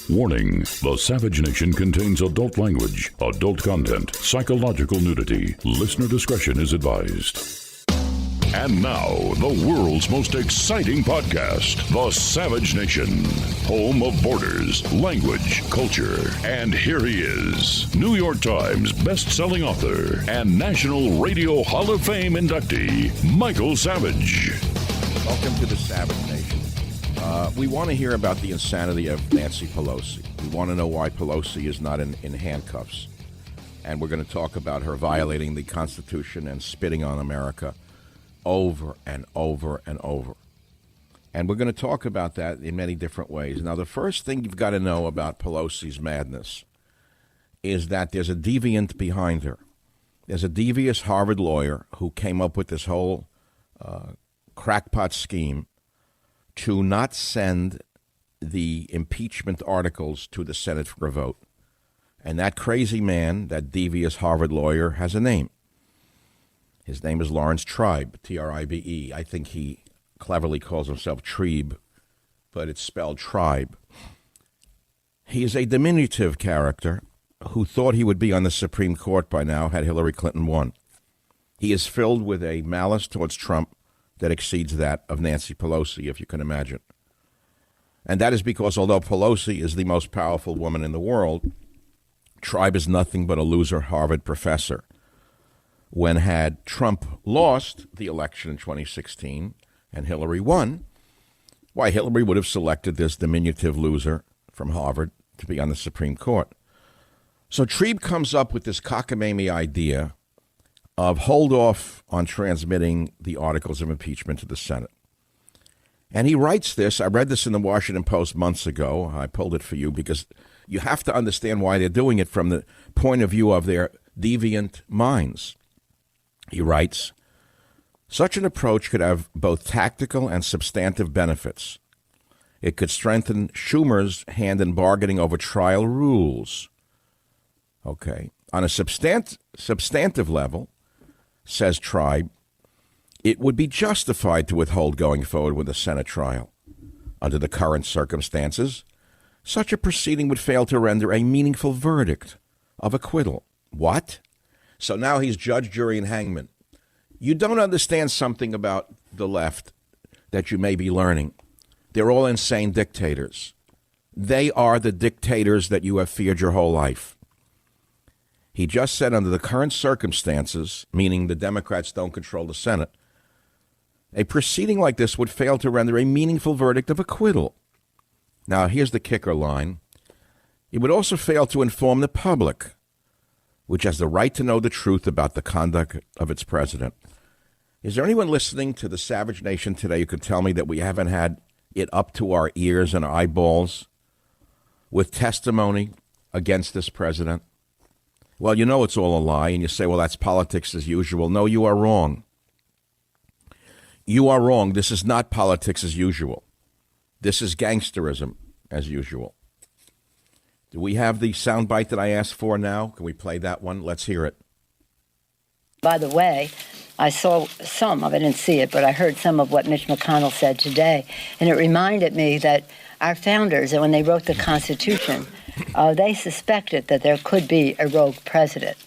Warning, the Savage Nation contains adult language, adult content, psychological nudity. Listener discretion is advised. And now, the world's most exciting podcast, The Savage Nation, home of borders, language, culture. And here he is, New York Times best-selling author and National Radio Hall of Fame inductee, Michael Savage. Welcome to The Savage Nation. We want to hear about the insanity of Nancy Pelosi. We want to know why Pelosi is not in handcuffs. And we're going to talk about her violating the Constitution and spitting on America over and over and over. And we're going to talk about that in many different ways. Now, the first thing you've got to know about Pelosi's madness is that there's a deviant behind her. There's a devious Harvard lawyer who came up with this whole crackpot scheme to not send the impeachment articles to the Senate for a vote. And that crazy man, that devious Harvard lawyer, has a name. His name is Lawrence Tribe, T-R-I-B-E. I think he cleverly calls himself Tribe, but it's spelled Tribe. He is a diminutive character who thought he would be on the Supreme Court by now had Hillary Clinton won. He is filled with a malice towards Trump that exceeds that of Nancy Pelosi, if you can imagine. And that is because although Pelosi is the most powerful woman in the world, Tribe is nothing but a loser Harvard professor. When had Trump lost the election in 2016 and Hillary won, why, Hillary would have selected this diminutive loser from Harvard to be on the Supreme Court. So Tribe comes up with this cockamamie idea of hold off on transmitting the articles of impeachment to the Senate. And he writes this. I read this in the Washington Post months ago. I pulled it for you because you have to understand why they're doing it from the point of view of their deviant minds. He writes, such an approach could have both tactical and substantive benefits. It could strengthen Schumer's hand in bargaining over trial rules. Okay. On a substantive level, says Tribe, it would be justified to withhold going forward with a Senate trial. Under the current circumstances, such a proceeding would fail to render a meaningful verdict of acquittal. What? So now he's judge, jury, and hangman. You don't understand something about the left that you may be learning. They're all insane dictators. They are the dictators that you have feared your whole life. He just said under the current circumstances, meaning the Democrats don't control the Senate, a proceeding like this would fail to render a meaningful verdict of acquittal. Now, here's the kicker line. It would also fail to inform the public, which has the right to know the truth about the conduct of its president. Is there anyone listening to the Savage Nation today who can tell me that we haven't had it up to our ears and eyeballs with testimony against this president? Well, you know it's all a lie, and you say, well, that's politics as usual. No, you are wrong. You are wrong. This is not politics as usual. This is gangsterism as usual. Do we have the soundbite that I asked for now? Can we play that one? Let's hear it. By the way, I saw some of it, I didn't see it, but I heard some of what Mitch McConnell said today, and it reminded me that our founders, when they wrote the Constitution, they suspected that there could be a rogue president.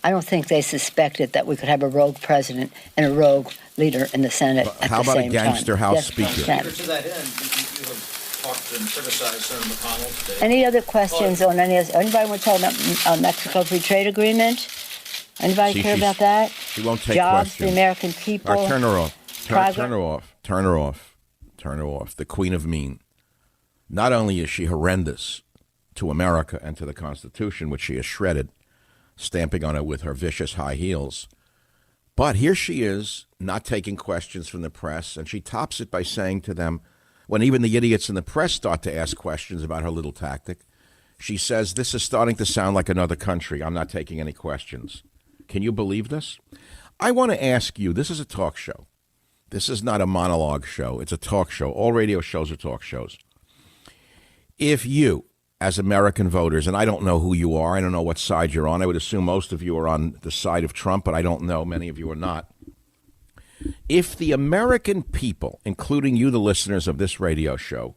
I don't think they suspected that we could have a rogue president and a rogue leader in the Senate at the same time. How about a gangster House Speaker? To that end, you have talked and criticized Senator McConnell today. Any other questions on anybody want to talk about Mexico Free Trade Agreement? Anybody care about that? She won't take Jobs, questions. the American people. All right, turn her off. Turn her off. Turn her off. Turn her off. The queen of mean. Not only is she horrendous to America and to the Constitution, which she has shredded, stamping on it with her vicious high heels, but here she is not taking questions from the press, and she tops it by saying to them, when even the idiots in the press start to ask questions about her little tactic, she says, this is starting to sound like another country. I'm not taking any questions. Can you believe this? I want to ask you, this is a talk show. This is not a monologue show. It's a talk show. All radio shows are talk shows. If you, as American voters, and I don't know who you are, I don't know what side you're on. I would assume most of you are on the side of Trump, but I don't know. Many of you are not. If the American people, including you, the listeners of this radio show,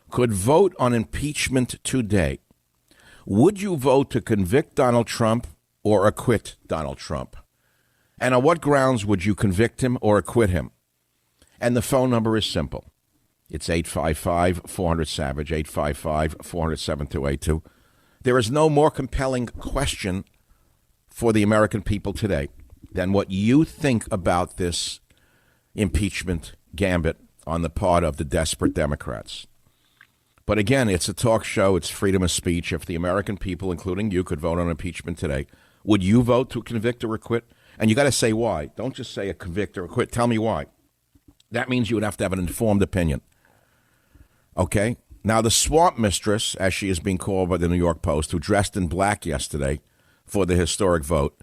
could vote on impeachment today, would you vote to convict Donald Trump or acquit Donald Trump? And on what grounds would you convict him or acquit him? And the phone number is simple. It's 855-400-SAVAGE, 855-400-7282. There is no more compelling question for the American people today than what you think about this impeachment gambit on the part of the desperate Democrats. But again, it's a talk show. It's freedom of speech. If the American people, including you, could vote on impeachment today, would you vote to convict or acquit? And you got to say why. Don't just say a convict or acquit. Tell me why. That means you would have to have an informed opinion. Okay? Now, the swamp mistress, as she is being called by the New York Post, who dressed in black yesterday for the historic vote,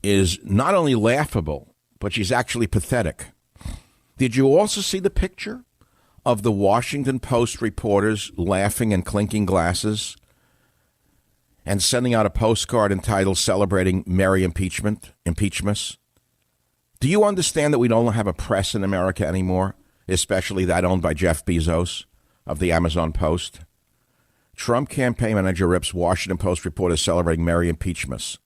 is not only laughable, but she's actually pathetic. Did you also see the picture of the Washington Post reporters laughing and clinking glasses and sending out a postcard entitled Celebrating Merry Impeachmas? Do you understand that we don't have a press in America anymore, especially that owned by Jeff Bezos of the Amazon Post? Trump campaign manager rips Washington Post reporters celebrating Merry Impeachmas.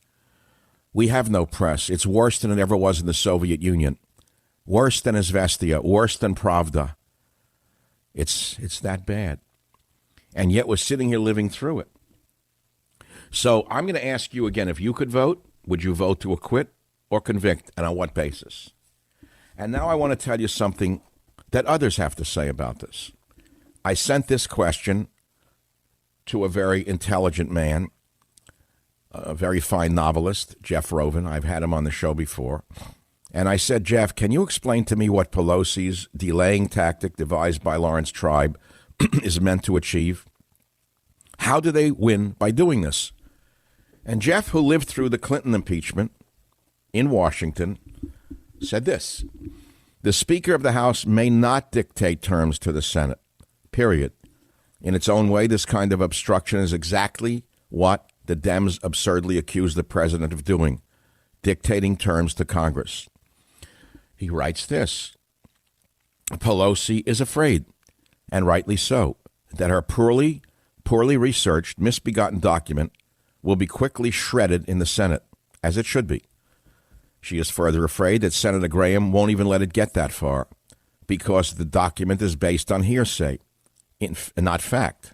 We have no press. It's worse than it ever was in the Soviet Union. Worse than Izvestia. Worse than Pravda. It's that bad. And yet we're sitting here living through it. So I'm going to ask you again, if you could vote, would you vote to acquit or convict, and on what basis? And now I want to tell you something that others have to say about this. I sent this question to a very intelligent man, a very fine novelist, Jeff Rovin. I've had him on the show before. And I said, Jeff, can you explain to me what Pelosi's delaying tactic devised by Lawrence Tribe is meant to achieve? How do they win by doing this? And Jeff, who lived through the Clinton impeachment in Washington, said this: the Speaker of the House may not dictate terms to the Senate, period. In its own way, this kind of obstruction is exactly what the Dems absurdly accuse the president of doing, dictating terms to Congress. He writes this: Pelosi is afraid, and rightly so, that her poorly researched, misbegotten document will be quickly shredded in the Senate, as it should be. She is further afraid that Senator Graham won't even let it get that far, because the document is based on hearsay, not fact.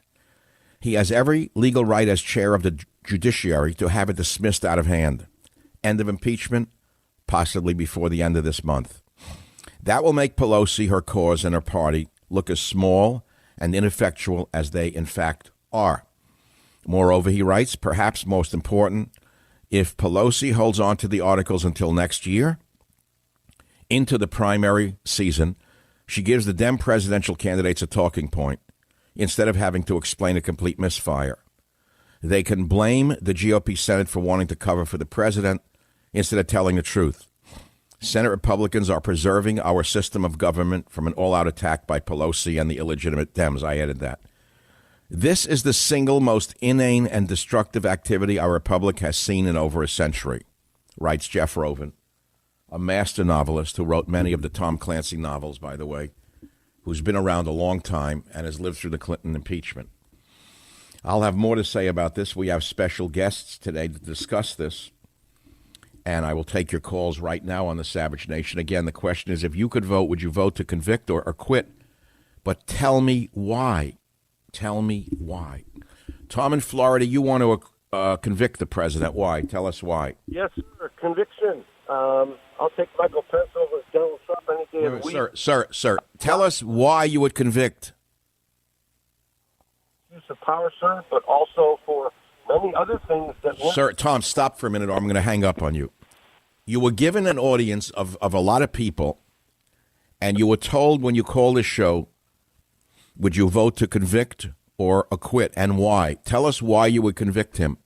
He has every legal right as chair of the judiciary to have it dismissed out of hand. End of impeachment, possibly before the end of this month. That will make Pelosi, her cause, and her party look as small and ineffectual as they in fact are. Moreover, he writes, perhaps most important, if Pelosi holds on to the articles until next year, into the primary season, she gives the Dem presidential candidates a talking point instead of having to explain a complete misfire. They can blame the GOP Senate for wanting to cover for the president instead of telling the truth. Senate Republicans are preserving our system of government from an all-out attack by Pelosi and the illegitimate Dems. I added that. This is the single most inane and destructive activity our republic has seen in over a century, writes Jeff Rovin, a master novelist who wrote many of the Tom Clancy novels, by the way, who's been around a long time and has lived through the Clinton impeachment. I'll have more to say about this. We have special guests today to discuss this, and I will take your calls right now on the Savage Nation. Again, the question is, if you could vote, would you vote to convict or acquit? But tell me why. Tell me why. Tom in Florida, you want to convict the president. Why? Tell us why. Yes, sir. Conviction. I'll take Michael Pence over Donald Trump any day of the week. Sir, tell us why you would convict. Use of power, sir, but also for many other things that... Sir, Tom, stop for a minute or I'm going to hang up on you. You were given an audience of a lot of people, and you were told when you called this show, would you vote to convict or acquit, and why? Tell us why you would convict him.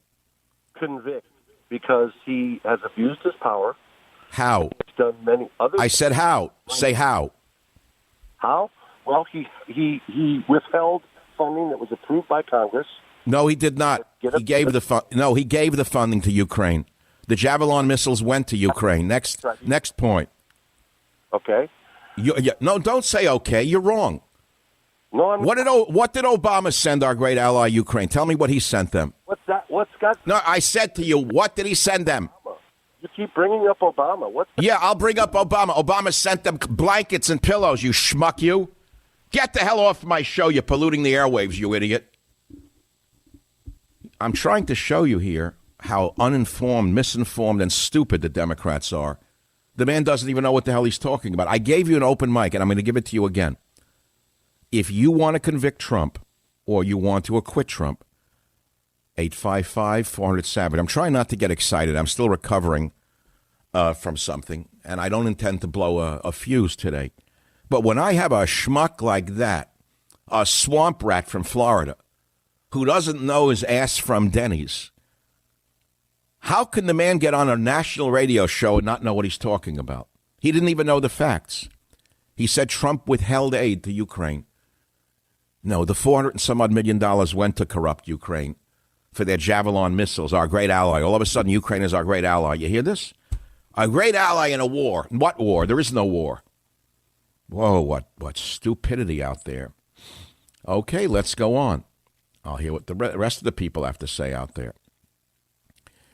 Convict, because he has abused his power. How? He's done many other... I said how. Say how. How? Well, he withheld funding that was approved by Congress. No, he did not. He gave the funding to Ukraine. The Javelin missiles went to Ukraine. Next point. Okay. No, don't say okay. You're wrong. No, I'm What did Obama send our great ally Ukraine? Tell me what he sent them. What's that? What's got? No, I said to you, what did he send them? You keep bringing up Obama. What's that? Yeah, I'll bring up Obama. Obama sent them blankets and pillows, you schmuck, you. Get the hell off my show. You're polluting the airwaves, you idiot. I'm trying to show you here how uninformed, misinformed, and stupid the Democrats are. The man doesn't even know what the hell he's talking about. I gave you an open mic, and I'm going to give it to you again. If you want to convict Trump or you want to acquit Trump, 855-400-SAVAGE. I'm trying not to get excited. I'm still recovering from something, and I don't intend to blow a fuse today. But when I have a schmuck like that, a swamp rat from Florida, who doesn't know his ass from Denny's, how can the man get on a national radio show and not know what he's talking about? He didn't even know the facts. He said Trump withheld aid to Ukraine. No, the $400 and some odd million went to corrupt Ukraine for their Javelin missiles, our great ally. All of a sudden, Ukraine is our great ally. You hear this? A great ally in a war. What war? There is no war. Whoa, what stupidity out there. Okay, let's go on. I'll hear what the rest of the people have to say out there.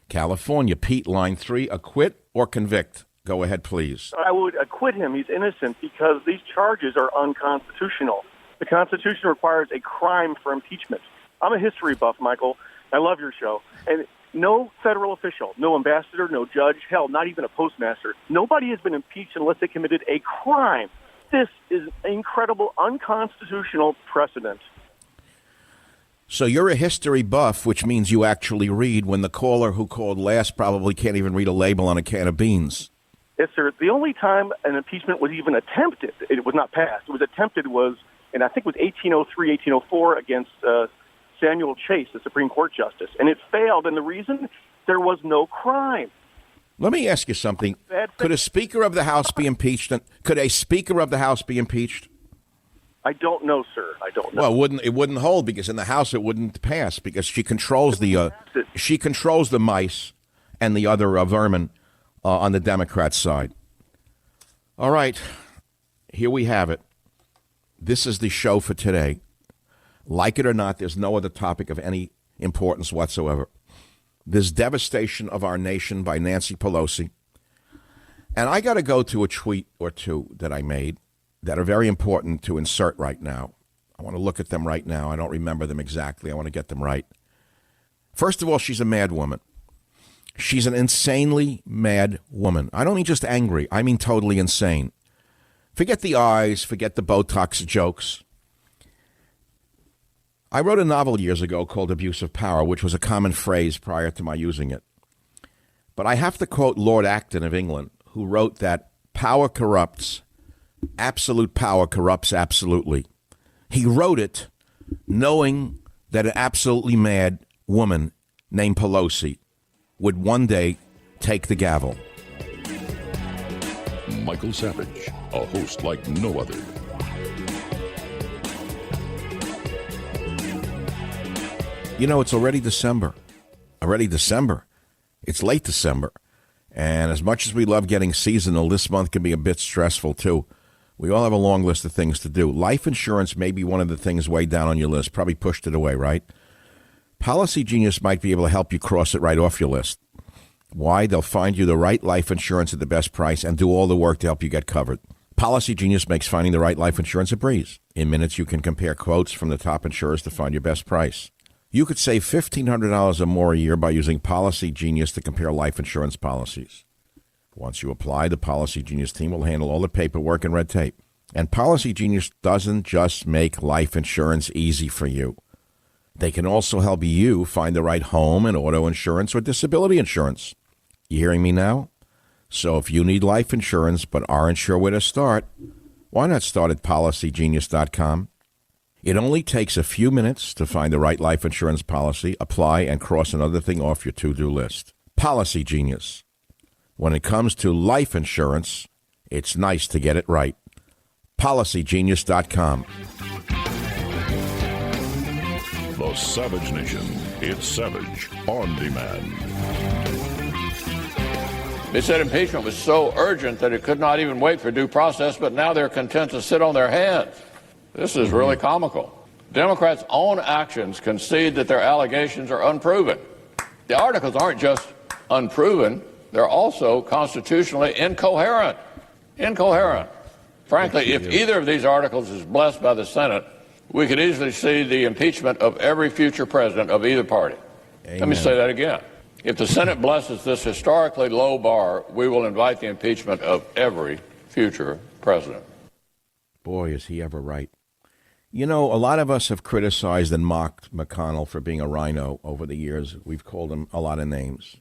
California, Pete, line 3, acquit or convict? Go ahead, please. I would acquit him. He's innocent because these charges are unconstitutional. The Constitution requires a crime for impeachment. I'm a history buff, Michael. I love your show. And no federal official, no ambassador, no judge, hell, not even a postmaster. Nobody has been impeached unless they committed a crime. This is an incredible unconstitutional precedent. So you're a history buff, which means you actually read when the caller who called last probably can't even read a label on a can of beans. Yes, sir. The only time an impeachment was even attempted, it was not passed, it was attempted was, and I think it was 1803, 1804 against Samuel Chase, the Supreme Court Justice. And it failed, and the reason, there was no crime. Let me ask you something. Could a Speaker of the House be impeached? Could a Speaker of the House be impeached? I don't know, sir. I don't know. Well, it wouldn't hold because in the House it wouldn't pass because she controls the mice and the other vermin on the Democrat side. All right, here we have it. This is the show for today. Like it or not, there's no other topic of any importance whatsoever. This devastation of our nation by Nancy Pelosi. And I got to go to a tweet or two that I made that are very important to insert right now. I want to look at them right now. I don't remember them exactly. I want to get them right. First of all, she's a mad woman. She's an insanely mad woman. I don't mean just angry. I mean totally insane. Forget the eyes. Forget the Botox jokes. I wrote a novel years ago called Abuse of Power, which was a common phrase prior to my using it. But I have to quote Lord Acton of England, who wrote that power corrupts. Absolute power corrupts absolutely. He wrote it knowing that an absolutely mad woman named Pelosi would one day take the gavel. Michael Savage, a host like no other. You know, it's already December. It's late December. And as much as we love getting seasonal, this month can be a bit stressful, too. We all have a long list of things to do. Life insurance may be one of the things way down on your list. Probably pushed it away, right? Policy Genius might be able to help you cross it right off your list. Why? They'll find you the right life insurance at the best price and do all the work to help you get covered. Policy Genius makes finding the right life insurance a breeze. In minutes, you can compare quotes from the top insurers to find your best price. You could save $1,500 or more a year by using Policy Genius to compare life insurance policies. Once you apply, the Policy Genius team will handle all the paperwork and red tape. And Policy Genius doesn't just make life insurance easy for you. They can also help you find the right home and auto insurance or disability insurance. You hearing me now? So if you need life insurance but aren't sure where to start, why not start at PolicyGenius.com? It only takes a few minutes to find the right life insurance policy, apply, and cross another thing off your to-do list. Policy Genius. When it comes to life insurance, it's nice to get it right. PolicyGenius.com. The Savage Nation. It's Savage on Demand. They said impeachment was so urgent that it could not even wait for due process, but now they're content to sit on their hands. This is really comical. Democrats' own actions concede that their allegations are unproven. The articles aren't just unproven, they're also constitutionally incoherent. Incoherent. Frankly, if either of these articles is blessed by the Senate, we could easily see the impeachment of every future president of either party. Amen. Let me say that again. If the Senate blesses this historically low bar, we will invite the impeachment of every future president. Boy, is he ever right. You know, a lot of us have criticized and mocked McConnell for being a rhino over the years. We've called him a lot of names.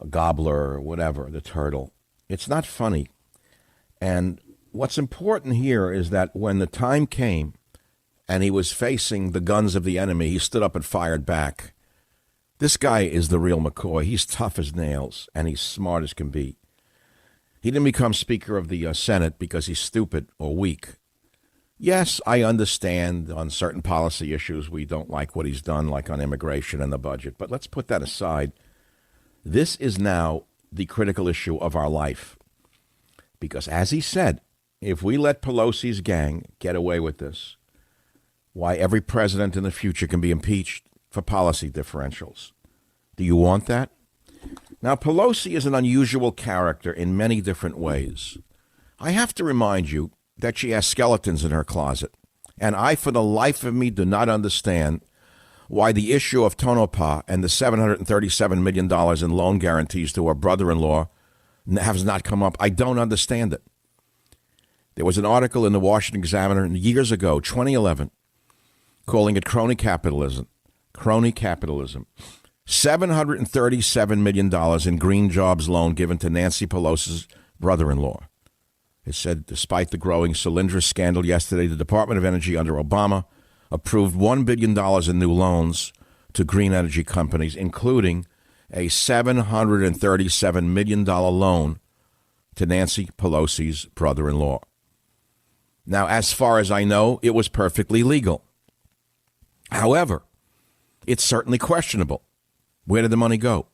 A gobbler, whatever, the turtle. It's not funny. And what's important here is that when the time came and he was facing the guns of the enemy, he stood up and fired back. This guy is the real McCoy. He's tough as nails, and he's smart as can be. He didn't become Speaker of the Senate because he's stupid or weak. Yes, I understand on certain policy issues we don't like what he's done, like on immigration and the budget. But let's put that aside. This is now the critical issue of our life. Because as he said, if we let Pelosi's gang get away with this, why every president in the future can be impeached for policy differentials. Do you want that? Now, Pelosi is an unusual character in many different ways. I have to remind you that she has skeletons in her closet. And I, for the life of me, do not understand why the issue of Tonopah and the $737 million in loan guarantees to her brother-in-law has not come up. I don't understand it. There was an article in the Washington Examiner years ago, 2011, calling it crony capitalism. Crony capitalism. $737 million in green jobs loan given to Nancy Pelosi's brother-in-law. It said, despite the growing Solyndra scandal yesterday, the Department of Energy under Obama approved $1 billion in new loans to green energy companies, including a $737 million loan to Nancy Pelosi's brother-in-law. Now, as far as I know, it was perfectly legal. However, it's certainly questionable. Where did the money go?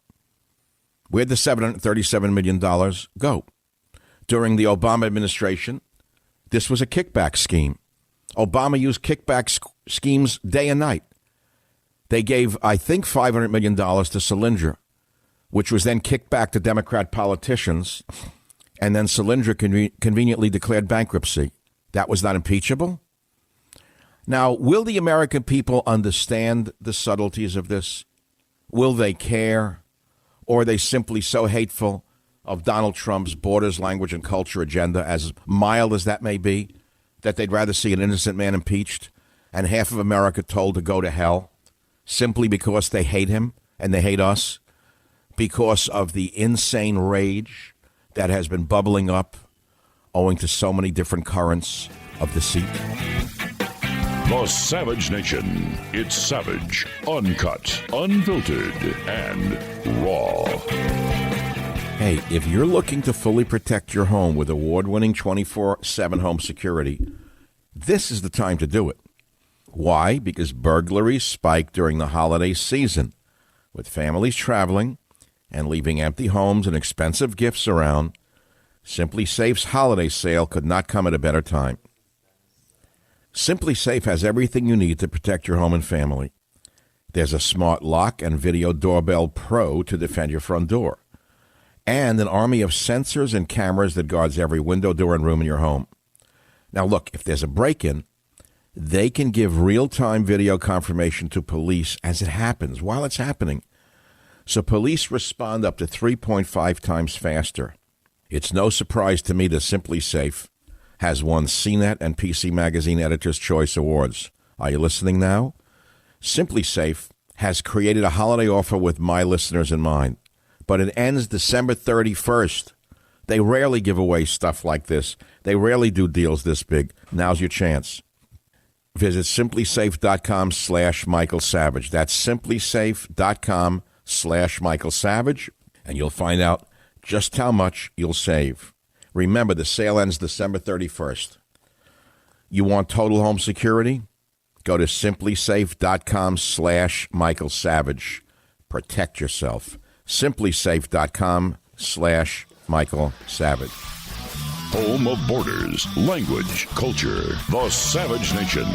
Where did the $737 million go? During the Obama administration, this was a kickback scheme. Obama used kickback schemes day and night. They gave, I think, $500 million to Solyndra, which was then kicked back to Democrat politicians, and then Solyndra conveniently declared bankruptcy. That was not impeachable? Now, will the American people understand the subtleties of this? Will they care? Or are they simply so hateful of Donald Trump's borders, language, and culture agenda, as mild as that may be, that they'd rather see an innocent man impeached and half of America told to go to hell simply because they hate him and they hate us, because of the insane rage that has been bubbling up owing to so many different currents of deceit? The Savage Nation. It's savage, uncut, unfiltered, and raw. Hey, if you're looking to fully protect your home with award-winning 24/7 home security, this is the time to do it. Why? Because burglaries spike during the holiday season, with families traveling and leaving empty homes and expensive gifts around. Simply Safe's holiday sale could not come at a better time. Simply Safe has everything you need to protect your home and family. There's a smart lock and video doorbell pro to defend your front door, and an army of sensors and cameras that guards every window, door, and room in your home. Now, look, if there's a break-in, they can give real-time video confirmation to police as it happens, while it's happening. So police respond up to 3.5 times faster. It's no surprise to me that Simply Safe has won CNET and PC Magazine Editor's Choice Awards. Are you listening now? Simply Safe has created a holiday offer with my listeners in mind, but it ends December 31st. They rarely give away stuff like this. They rarely do deals this big. Now's your chance. Visit simplysafe.com/Michael Savage. That's simplysafe.com/Michael Savage, and you'll find out just how much you'll save. Remember, the sale ends December 31st. You want total home security? Go to simplysafe.com/Michael Savage. Protect yourself. simplysafe.com/Michael Savage. home of borders, language, culture, the Savage Nation.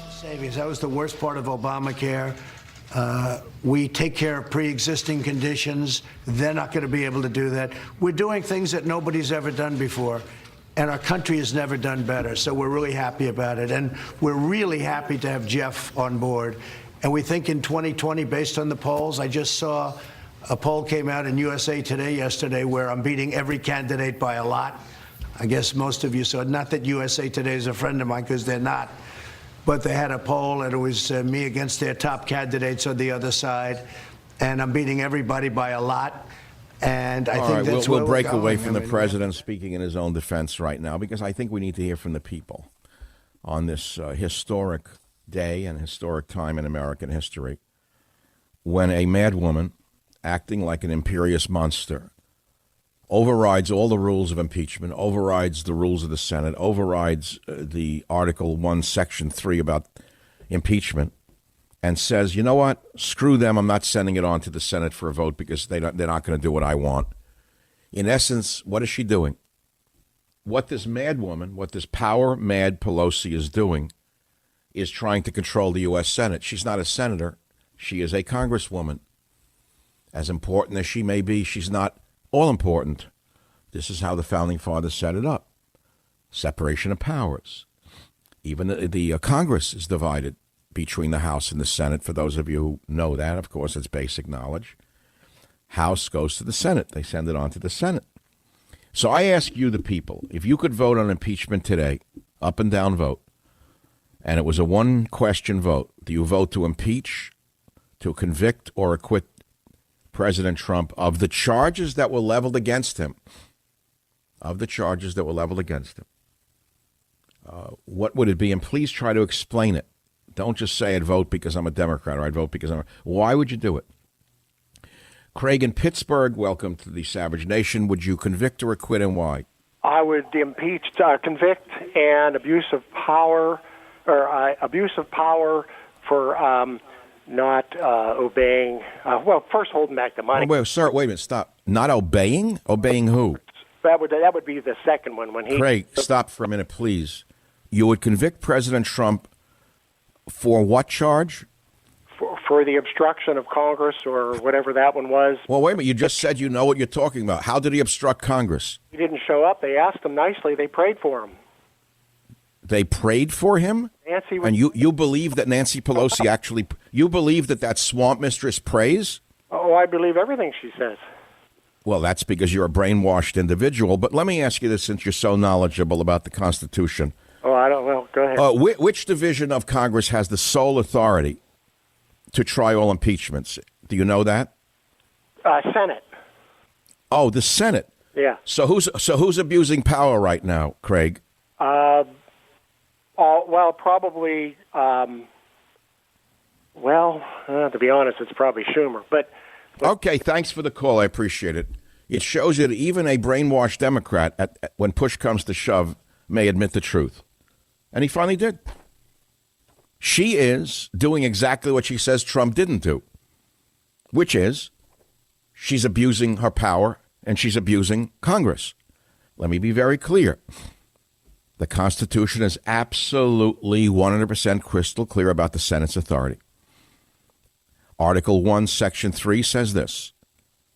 Savings. That was the worst part of Obamacare. We take care of pre-existing conditions. They're not going to be able to do that. We're doing things that nobody's ever done before, and our country has never done better. So we're really happy about it, and we're really happy to have Jeff on board. And we think in 2020, based on the polls, I just saw a poll came out in USA Today yesterday where I'm beating every candidate by a lot. I guess most of you saw it. Not that USA Today is a friend of mine, because they're not. But they had a poll, and it was me against their top candidates on the other side. And I'm beating everybody by a lot. And I think that's we'll break away from the president speaking in his own defense right now, because I think we need to hear from the people on this historic day and historic time in American history when a mad woman acting like an imperious monster overrides all the rules of impeachment, overrides the rules of the Senate, overrides the Article 1, Section 3 about impeachment, and says, you know what, screw them, I'm not sending it on to the Senate for a vote because they're not going to do what I want. In essence, what is she doing? What this mad woman, what this power-mad Pelosi is doing is trying to control the U.S. Senate. She's not a senator. She is a congresswoman. As important as she may be, she's not all important. This is how the founding fathers set it up. Separation of powers. Even the Congress is divided between the House and the Senate. For those of you who know that, of course, it's basic knowledge. House goes to the Senate. They send it on to the Senate. So I ask you, the people, if you could vote on impeachment today, up and down vote, and it was a one-question vote, do you vote to impeach, to convict, or acquit President Trump of the charges that were leveled against him? Of the charges that were leveled against him. What would it be? And please try to explain it. Don't just say I'd vote because I'm a Democrat or I'd vote because I'm... Why would you do it? Craig in Pittsburgh, welcome to the Savage Nation. Would you convict or acquit, and why? I would impeach, convict, and abuse of power for not obeying. Well, first holding back the money. Oh, wait, sir, wait a minute, stop. Not obeying? Obeying who? That would be the second one when he. Craig, stop for a minute, please. You would convict President Trump for what charge? For the obstruction of Congress or whatever that one was. Well, wait a minute. You just said you know what you're talking about. How did he obstruct Congress? He didn't show up. They asked him nicely. They prayed for him. They prayed for him? Nancy was, and you believe that Nancy Pelosi actually... You believe that swamp mistress prays? Oh, I believe everything she says. Well, that's because you're a brainwashed individual. But let me ask you this, since you're so knowledgeable about the Constitution. Oh, I don't know. Go ahead. Which division of Congress has the sole authority to try all impeachments? Do you know that? Senate. Oh, the Senate. Yeah. So who's abusing power right now, Craig? Well, probably. To be honest, it's probably Schumer. But okay, thanks for the call. I appreciate it. It shows you that even a brainwashed Democrat, when push comes to shove, may admit the truth. And he finally did. She is doing exactly what she says Trump didn't do, which is she's abusing her power and she's abusing Congress. Let me be very clear. The Constitution is absolutely 100% crystal clear about the Senate's authority. Article 1, Section 3 says this.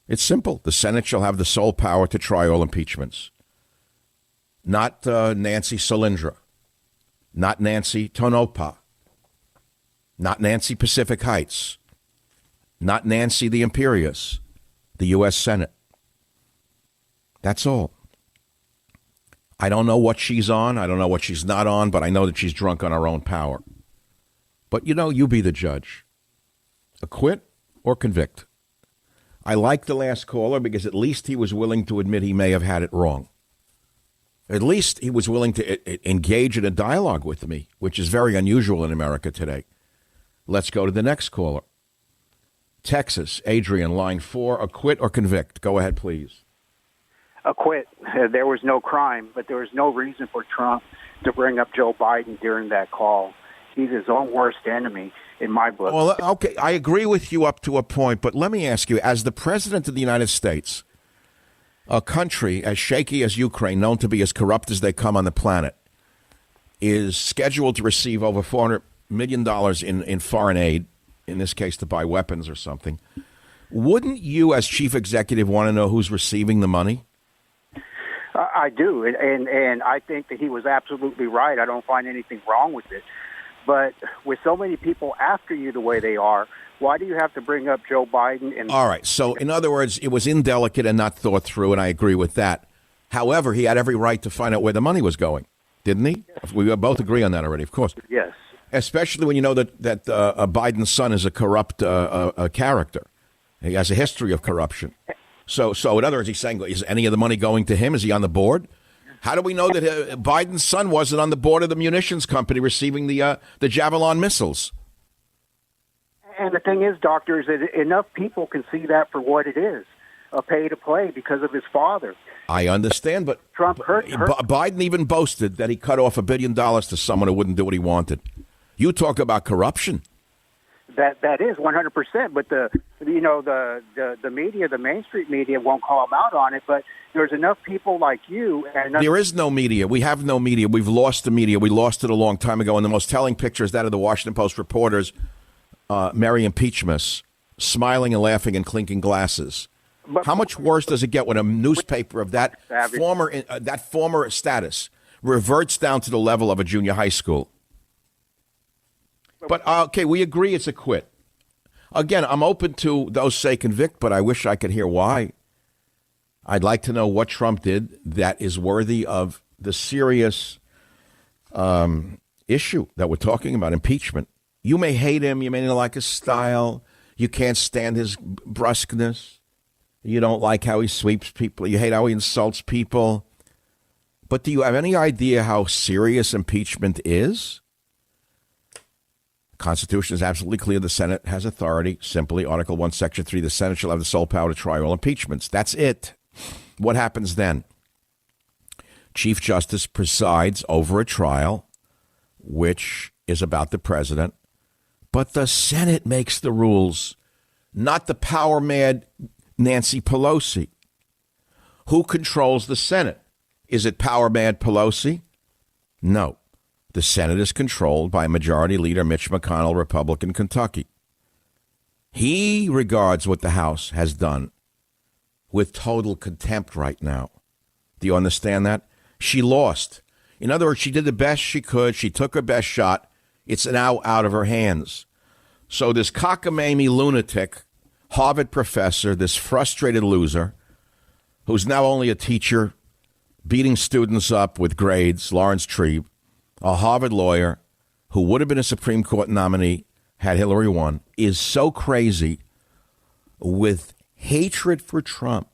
It's simple. The Senate shall have the sole power to try all impeachments. Not Nancy Solyndra. Not Nancy Tonopah. Not Nancy Pacific Heights. Not Nancy the Imperious. The U.S. Senate. That's all. I don't know what she's on. I don't know what she's not on, but I know that she's drunk on her own power. But, you be the judge. Acquit or convict. I like the last caller because at least he was willing to admit he may have had it wrong. At least he was willing to engage in a dialogue with me, which is very unusual in America today. Let's go to the next caller. Texas, Adrian, line 4, acquit or convict? Go ahead, please. Acquit. There was no crime, but there was no reason for Trump to bring up Joe Biden during that call. He's his own worst enemy in my book. Well, okay, I agree with you up to a point, but let me ask you, as the president of the United States, a country as shaky as Ukraine, known to be as corrupt as they come on the planet, is scheduled to receive over $400 million in foreign aid, in this case to buy weapons or something, wouldn't you as chief executive want to know who's receiving the money? I do, and I think that he was absolutely right. I don't find anything wrong with it. But with so many people after you the way they are, why do you have to bring up Joe Biden? And all right, so in other words, it was indelicate and not thought through, and I agree with that. However, he had every right to find out where the money was going, didn't he? We both agree on that already, of course. Yes. Especially when you know that Biden's son is a corrupt character. He has a history of corruption. So in other words, he's saying, is any of the money going to him? Is he on the board? How do we know that Biden's son wasn't on the board of the munitions company receiving the Javelin missiles? And the thing is, Doctor, is that enough people can see that for what it is, a pay-to-play because of his father. I understand, but Trump hurt. Biden even boasted that he cut off $1 billion to someone who wouldn't do what he wanted. You talk about corruption. That is 100%, but the media, the Main Street media, won't call him out on it. But there's enough people like you. And there is no media. We have no media. We've lost the media. We lost it a long time ago. And the most telling picture is that of the Washington Post reporters, Mary Impeachment, smiling and laughing and clinking glasses. How much worse does it get when a newspaper of that former status reverts down to the level of a junior high school? But, okay, we agree it's a quit. Again, I'm open to those say convict, but I wish I could hear why. I'd like to know what Trump did that is worthy of the serious issue that we're talking about, impeachment. You may hate him. You may not like his style. You can't stand his brusqueness. You don't like how he sweeps people. You hate how he insults people. But do you have any idea how serious impeachment is? The Constitution is absolutely clear. The Senate has authority. Simply, Article 1, Section 3, the Senate shall have the sole power to try all impeachments. That's it. What happens then? Chief Justice presides over a trial, which is about the president, but the Senate makes the rules, not the power-mad Nancy Pelosi. Who controls the Senate? Is it power-mad Pelosi? No. The Senate is controlled by Majority Leader Mitch McConnell, Republican, Kentucky. He regards what the House has done with total contempt right now. Do you understand that? She lost. In other words, she did the best she could. She took her best shot. It's now out of her hands. So this cockamamie lunatic, Harvard professor, this frustrated loser, who's now only a teacher, beating students up with grades, Lawrence Trieb, a Harvard lawyer who would have been a Supreme Court nominee had Hillary won, is so crazy with hatred for Trump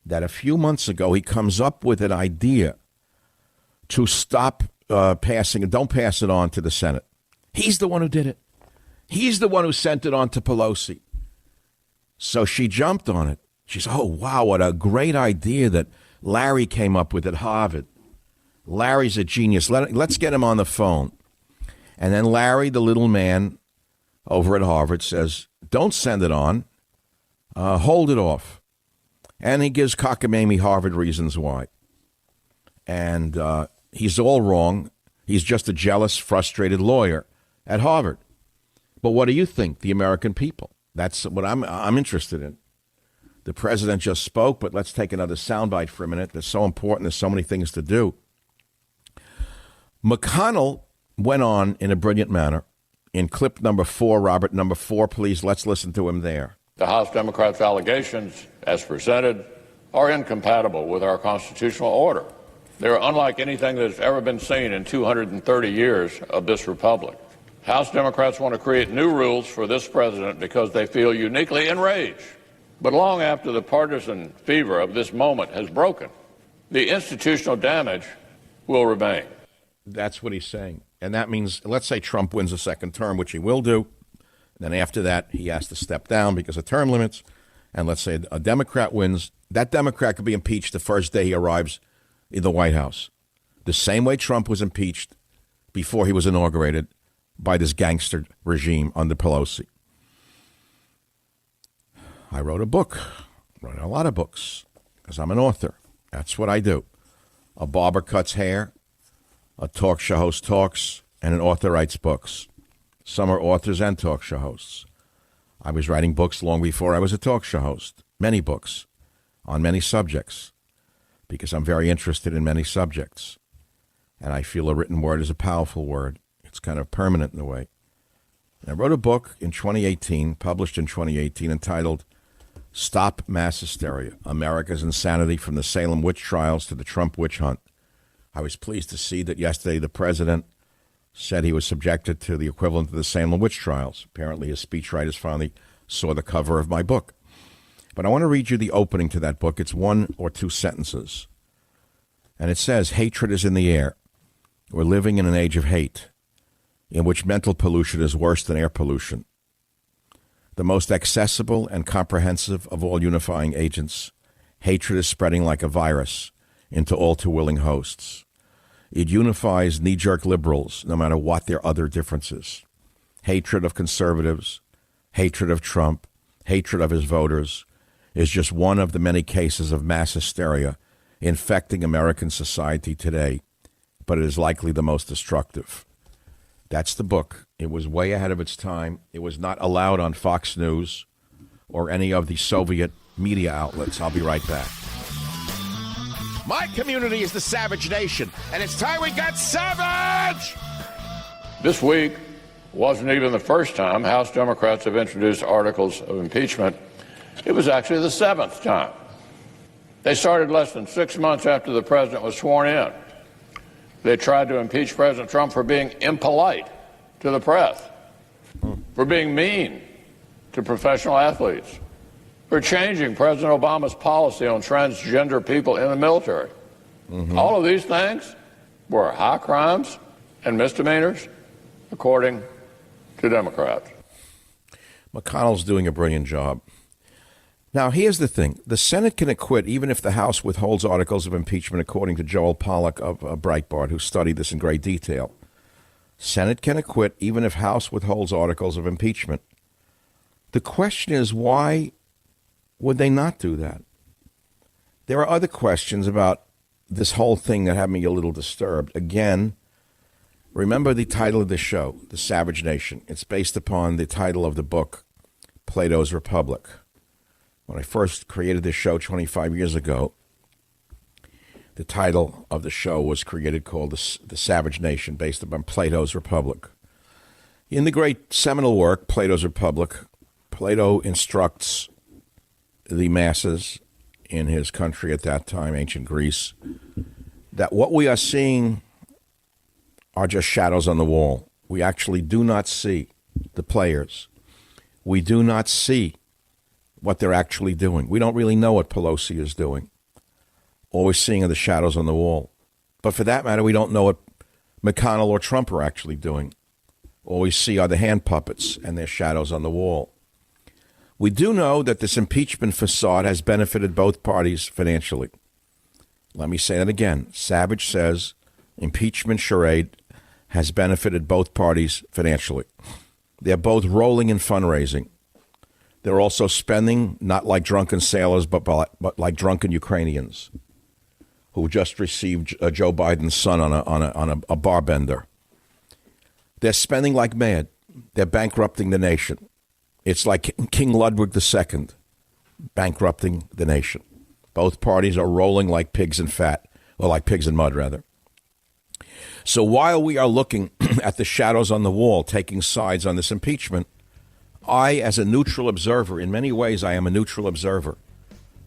that a few months ago he comes up with an idea to stop passing it. Don't pass it on to the Senate. He's the one who did it. He's the one who sent it on to Pelosi. So she jumped on it. She said, oh, wow, what a great idea that Larry came up with at Harvard. Larry's a genius. Let's get him on the phone. And then Larry, the little man over at Harvard, says, don't send it on. Hold it off. And he gives cockamamie Harvard reasons why. And he's all wrong. He's just a jealous, frustrated lawyer at Harvard. But what do you think, the American people? That's what I'm interested in. The president just spoke, but let's take another soundbite for a minute. That's so important. There's so many things to do. McConnell went on in a brilliant manner in clip number 4. Robert, number 4, please. Let's listen to him there. The House Democrats' allegations, as presented, are incompatible with our constitutional order. They are unlike anything that has ever been seen in 230 years of this republic. House Democrats want to create new rules for this president because they feel uniquely enraged. But long after the partisan fever of this moment has broken, the institutional damage will remain. That's what he's saying. And that means, let's say Trump wins a second term, which he will do. Then after that, he has to step down because of term limits. And let's say a Democrat wins. That Democrat could be impeached the first day he arrives in the White House. The same way Trump was impeached before he was inaugurated by this gangster regime under Pelosi. I wrote a book, wrote a lot of books. because I'm an author. That's what I do. A barber cuts hair, a talk show host talks, and an author writes books. Some are authors and talk show hosts. I was writing books long before I was a talk show host. Many books on many subjects, because I'm very interested in many subjects. And I feel a written word is a powerful word. It's kind of permanent in a way. I wrote a book in 2018, published in 2018, entitled Stop Mass Hysteria, America's Insanity from the Salem Witch Trials to the Trump Witch Hunt. I was pleased to see that yesterday the president said he was subjected to the equivalent of the Salem Witch Trials. Apparently his speechwriters finally saw the cover of my book. But I want to read you the opening to that book. It's 1 or 2 sentences. And it says, hatred is in the air. We're living in an age of hate, in which mental pollution is worse than air pollution. The most accessible and comprehensive of all unifying agents, hatred is spreading like a virus into all too willing hosts. It unifies knee-jerk liberals, no matter what their other differences. Hatred of conservatives, hatred of Trump, hatred of his voters is just one of the many cases of mass hysteria infecting American society today, but it is likely the most destructive. That's the book. It was way ahead of its time. It was not allowed on Fox News or any of the Soviet media outlets. I'll be right back. My community is the savage nation, and it's time we got savage! This week wasn't even the first time House Democrats have introduced articles of impeachment. It was actually the 7th time. They started less than 6 months after the president was sworn in. They tried to impeach President Trump for being impolite to the press, for being mean to professional athletes, for changing President Obama's policy on transgender people in the military. All of these things were high crimes and misdemeanors, according to Democrats. McConnell's doing a brilliant job. Now, here's the thing. The Senate can acquit even if the House withholds articles of impeachment, according to Joel Pollack of Breitbart, who studied this in great detail. Senate can acquit even if House withholds articles of impeachment. The question is, why would they not do that? There are other questions about this whole thing that have me a little disturbed. Again, remember the title of the show, The Savage Nation. It's based upon the title of the book, Plato's Republic. When I first created this show 25 years ago, the title of the show was created called The Savage Nation, based upon Plato's Republic. In the great seminal work, Plato's Republic, Plato instructs the masses in his country at that time, ancient Greece, that what we are seeing are just shadows on the wall. We actually do not see the players. We do not see what they're actually doing. We don't really know what Pelosi is doing. All we're seeing are the shadows on the wall. But for that matter, we don't know what McConnell or Trump are actually doing. All we see are the hand puppets and their shadows on the wall. We do know that this impeachment facade has benefited both parties financially. Let me say that again. Savage says impeachment charade has benefited both parties financially. They're both rolling in fundraising. They're also spending, not like drunken sailors, but like drunken Ukrainians who just received Joe Biden's son on a bar bender. They're spending like mad. They're bankrupting the nation. It's like King Ludwig II bankrupting the nation. Both parties are rolling like pigs in fat, or like pigs in mud, rather. So while we are looking at the shadows on the wall, taking sides on this impeachment, I, as a neutral observer, in many ways, I am a neutral observer.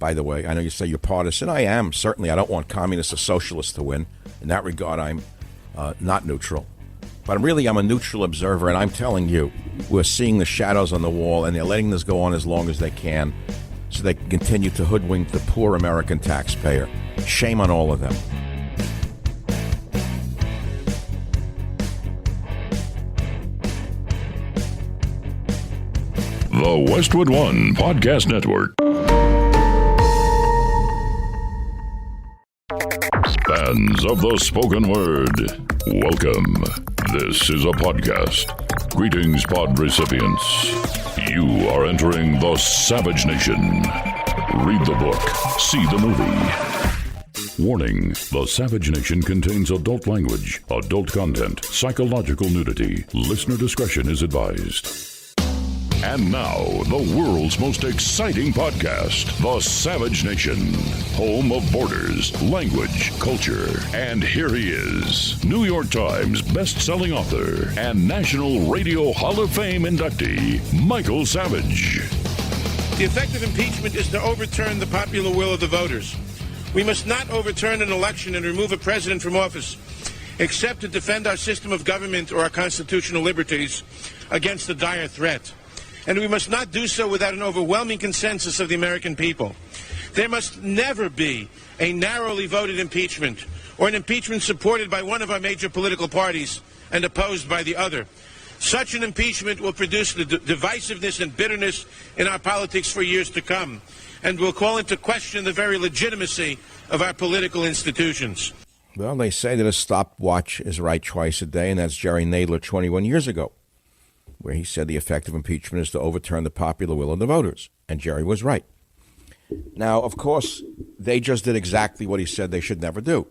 By the way, I know you say you're partisan. I am, certainly. I don't want communists or socialists to win. In that regard, I'm not neutral. But really, I'm a neutral observer, and I'm telling you, we're seeing the shadows on the wall, and they're letting this go on as long as they can so they can continue to hoodwink the poor American taxpayer. Shame on all of them. The Westwood One Podcast Network. Fans of the spoken word, welcome. This is a podcast. Greetings, pod recipients. You are entering the Savage Nation. Read the book. See the movie. Warning: The Savage Nation contains adult language, adult content, psychological nudity. Listener discretion is advised. And now, the world's most exciting podcast, The Savage Nation, home of borders, language, culture. And here he is, New York Times best-selling author and National Radio Hall of Fame inductee, Michael Savage. The effect of impeachment is to overturn the popular will of the voters. We must not overturn an election and remove a president from office, except to defend our system of government or our constitutional liberties against a dire threat. And we must not do so without an overwhelming consensus of the American people. There must never be a narrowly voted impeachment or an impeachment supported by one of our major political parties and opposed by the other. Such an impeachment will produce the divisiveness and bitterness in our politics for years to come and will call into question the very legitimacy of our political institutions. Well, they say that a stopwatch is right twice a day, and that's Jerry Nadler 21 years ago, where he said the effect of impeachment is to overturn the popular will of the voters. And Jerry was right. Now, of course, they just did exactly what he said they should never do.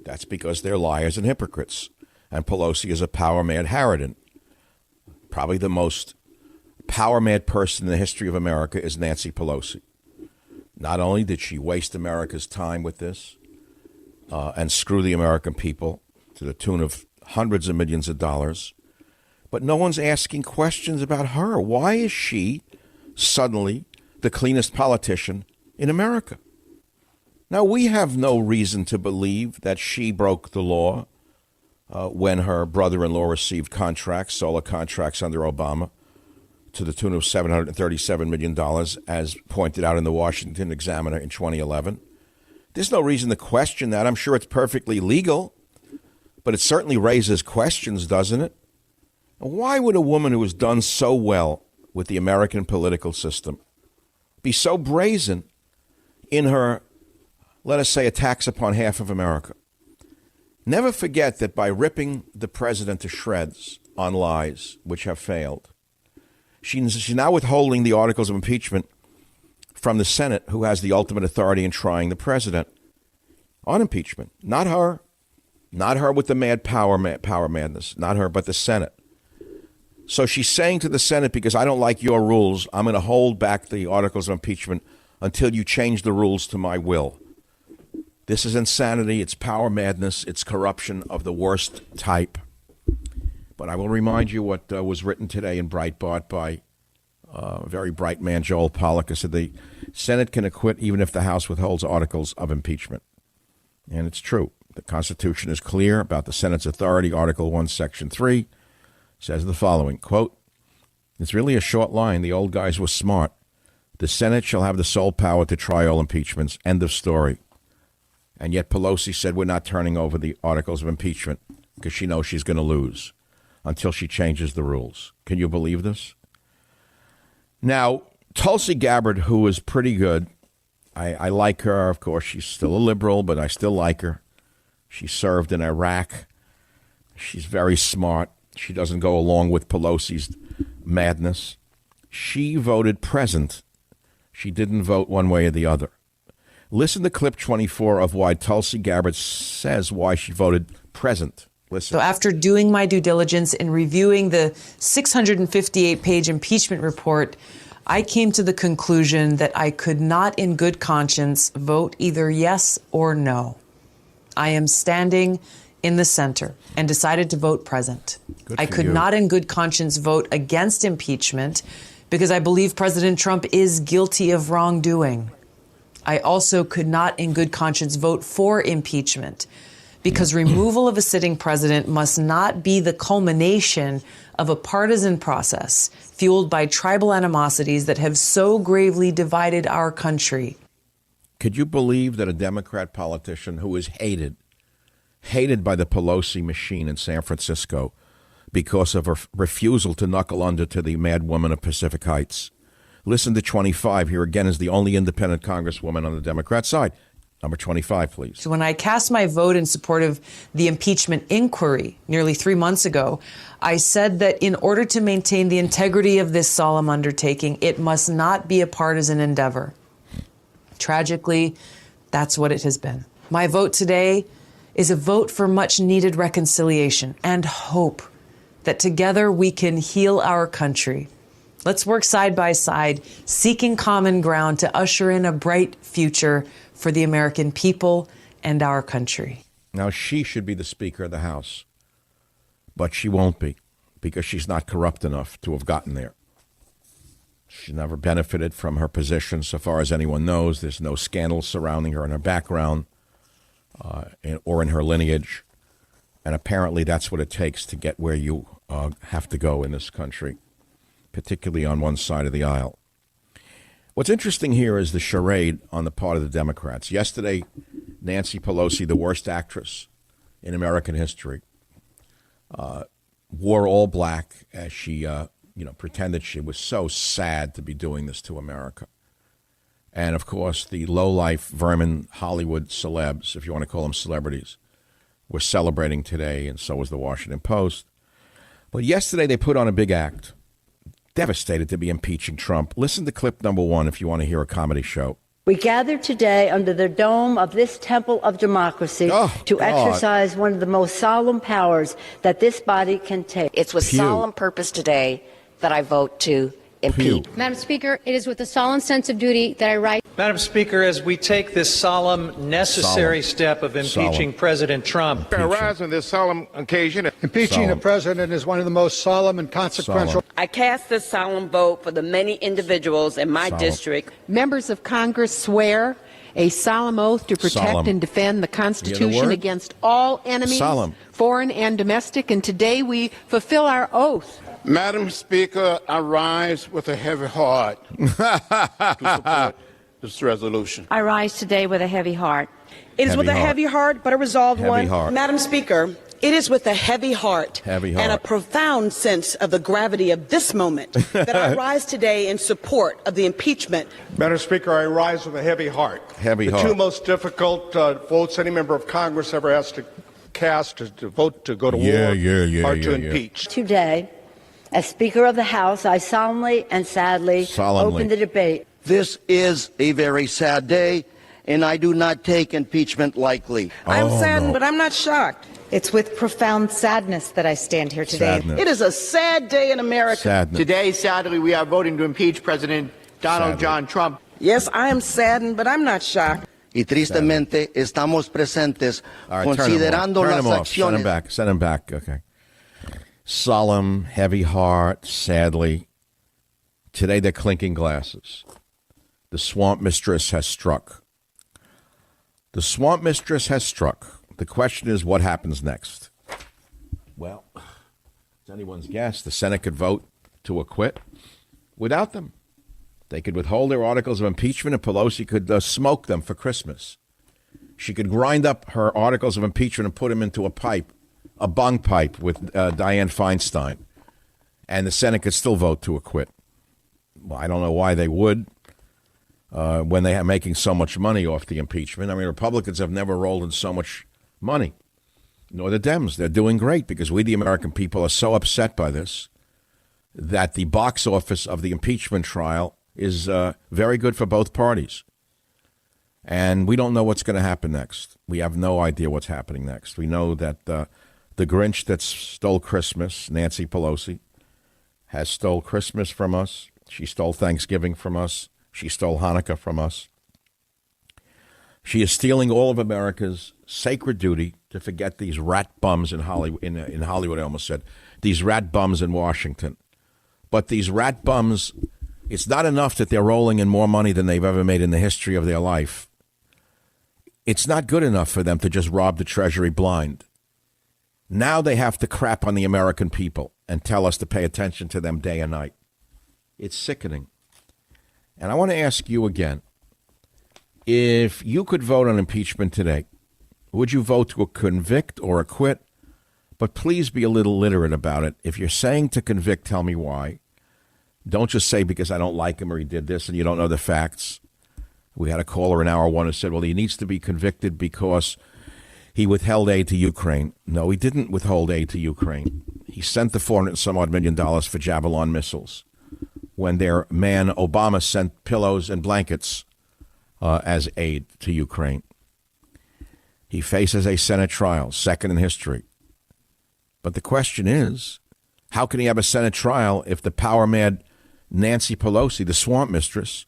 That's because they're liars and hypocrites. And Pelosi is a power-mad harridan. Probably the most power-mad person in the history of America is Nancy Pelosi. Not only did she waste America's time with this and screw the American people to the tune of hundreds of millions of dollars, but no one's asking questions about her. Why is she suddenly the cleanest politician in America? Now, we have no reason to believe that she broke the law when her brother-in-law received contracts, solar contracts under Obama, to the tune of $737 million, as pointed out in the Washington Examiner in 2011. There's no reason to question that. I'm sure it's perfectly legal, but it certainly raises questions, doesn't it? Why would a woman who has done so well with the American political system be so brazen in her, let us say, attacks upon half of America? Never forget that by ripping the president to shreds on lies which have failed, she's now withholding the articles of impeachment from the Senate, who has the ultimate authority in trying the president on impeachment. Not her with the mad power madness, not her, but the Senate. So she's saying to the Senate, because I don't like your rules, I'm going to hold back the articles of impeachment until you change the rules to my will. This is insanity. It's power madness. It's corruption of the worst type. But I will remind you what was written today in Breitbart by a very bright man, Joel Pollack. He said the Senate can acquit even if the House withholds articles of impeachment. And it's true. The Constitution is clear about the Senate's authority. Article 1, Section 3 says the following, quote, it's really a short line. The old guys were smart. The Senate shall have the sole power to try all impeachments. End of story. And yet Pelosi said we're not turning over the articles of impeachment because she knows she's going to lose until she changes the rules. Can you believe this? Now, Tulsi Gabbard, who is pretty good, I like her. Of course, she's still a liberal, but I still like her. She served in Iraq. She's very smart. She doesn't go along with Pelosi's madness. She voted present. She didn't vote one way or the other. Listen to clip 24 of why Tulsi Gabbard says why she voted present. Listen. So after doing my due diligence and reviewing the 658-page impeachment report, I came to the conclusion that I could not in good conscience vote either yes or no. I am standing in the center and decided to vote present. I could not in good conscience vote against impeachment because I believe President Trump is guilty of wrongdoing. I also could not in good conscience vote for impeachment because removal of a sitting president must not be the culmination of a partisan process fueled by tribal animosities that have so gravely divided our country. Could you believe that a Democrat politician who is hated by the Pelosi machine in San Francisco because of her refusal to knuckle under to the mad woman of Pacific Heights? Listen to 25. Here again is the only independent congresswoman on the Democrat side. Number 25, please. So when I cast my vote in support of the impeachment inquiry nearly 3 months ago, I said that in order to maintain the integrity of this solemn undertaking, it must not be a partisan endeavor. Tragically, that's what it has been. My vote today is a vote for much needed reconciliation and hope that together we can heal our country. Let's work side by side, seeking common ground to usher in a bright future for the American people and our country. Now, she should be the Speaker of the House, but she won't be because she's not corrupt enough to have gotten there. She never benefited from her position so far as anyone knows. There's no scandals surrounding her in her background or in her lineage. And apparently that's what it takes to get where you have to go in this country, particularly on one side of the aisle. What's interesting here is the charade on the part of the Democrats. Yesterday, Nancy Pelosi, the worst actress in American history, wore all black as she pretended she was so sad to be doing this to America. And, of course, the low-life vermin Hollywood celebs, if you want to call them celebrities, were celebrating today, and so was the Washington Post. But yesterday they put on a big act, devastated to be impeaching Trump. Listen to clip number 1 if you want to hear a comedy show. We gather today under the dome of this temple of democracy to exercise one of the most solemn powers that this body can take. It's with solemn purpose today that I vote to impeach. Madam Speaker, it is with a solemn sense of duty that I write. Madam Speaker, as we take this solemn, necessary step of impeaching President Trump. I rise on this solemn occasion. Impeaching a president is one of the most solemn and consequential. I cast this solemn vote for the many individuals in my district. Members of Congress swear a solemn oath to protect and defend the Constitution against all enemies, foreign and domestic, and today we fulfill our oath. Madam Speaker, I rise with a heavy heart to support this resolution. I rise today with a heavy heart. It is with a heavy heart, but a resolved one. Madam Speaker, it is with a heavy heart and a profound sense of the gravity of this moment that I rise today in support of the impeachment. Madam Speaker, I rise with a heavy heart. The two most difficult votes any member of Congress ever has to cast is to vote to go to war or to impeach. Today, as Speaker of the House, I solemnly and sadly open the debate. This is a very sad day, and I do not take impeachment lightly. I'm saddened, but I'm not shocked. It's with profound sadness that I stand here today. It is a sad day in America. Today, sadly, we are voting to impeach President Donald John Trump. Yes, I am saddened, but I'm not shocked. Y tristemente estamos presentes considerando las acciones. Send him back. Okay. Solemn, heavy heart, sadly. Today they're clinking glasses. The swamp mistress has struck. The swamp mistress has struck. The question is, what happens next? Well, it's anyone's guess. The Senate could vote to acquit without them. They could withhold their articles of impeachment, and Pelosi could smoke them for Christmas. She could grind up her articles of impeachment and put them into a pipe, a bong pipe with Dianne Feinstein, and the Senate could still vote to acquit. Well, I don't know why they would when they are making so much money off the impeachment. I mean, Republicans have never rolled in so much money, nor the Dems. They're doing great because we, the American people, are so upset by this that the box office of the impeachment trial is very good for both parties. And we don't know what's going to happen next. We have no idea what's happening next. We know that the Grinch that stole Christmas, Nancy Pelosi, has stole Christmas from us. She stole Thanksgiving from us. She stole Hanukkah from us. She is stealing all of America's sacred duty to forget these rat bums in Hollywood. In Hollywood, I almost said, these rat bums in Washington. But these rat bums, it's not enough that they're rolling in more money than they've ever made in the history of their life. It's not good enough for them to just rob the Treasury blind. Now they have to crap on the American people and tell us to pay attention to them day and night. It's sickening. And I want to ask you again, if you could vote on impeachment today, would you vote to convict or acquit? But please be a little literate about it. If you're saying to convict, tell me why. Don't just say because I don't like him or he did this and you don't know the facts. We had a caller in hour one who said, well, he needs to be convicted because he withheld aid to Ukraine. No, he didn't withhold aid to Ukraine. He sent the $400-some-odd million for Javelin missiles when their man Obama sent pillows and blankets as aid to Ukraine. He faces a Senate trial, second in history. But the question is, how can he have a Senate trial if the power-mad Nancy Pelosi, the swamp mistress,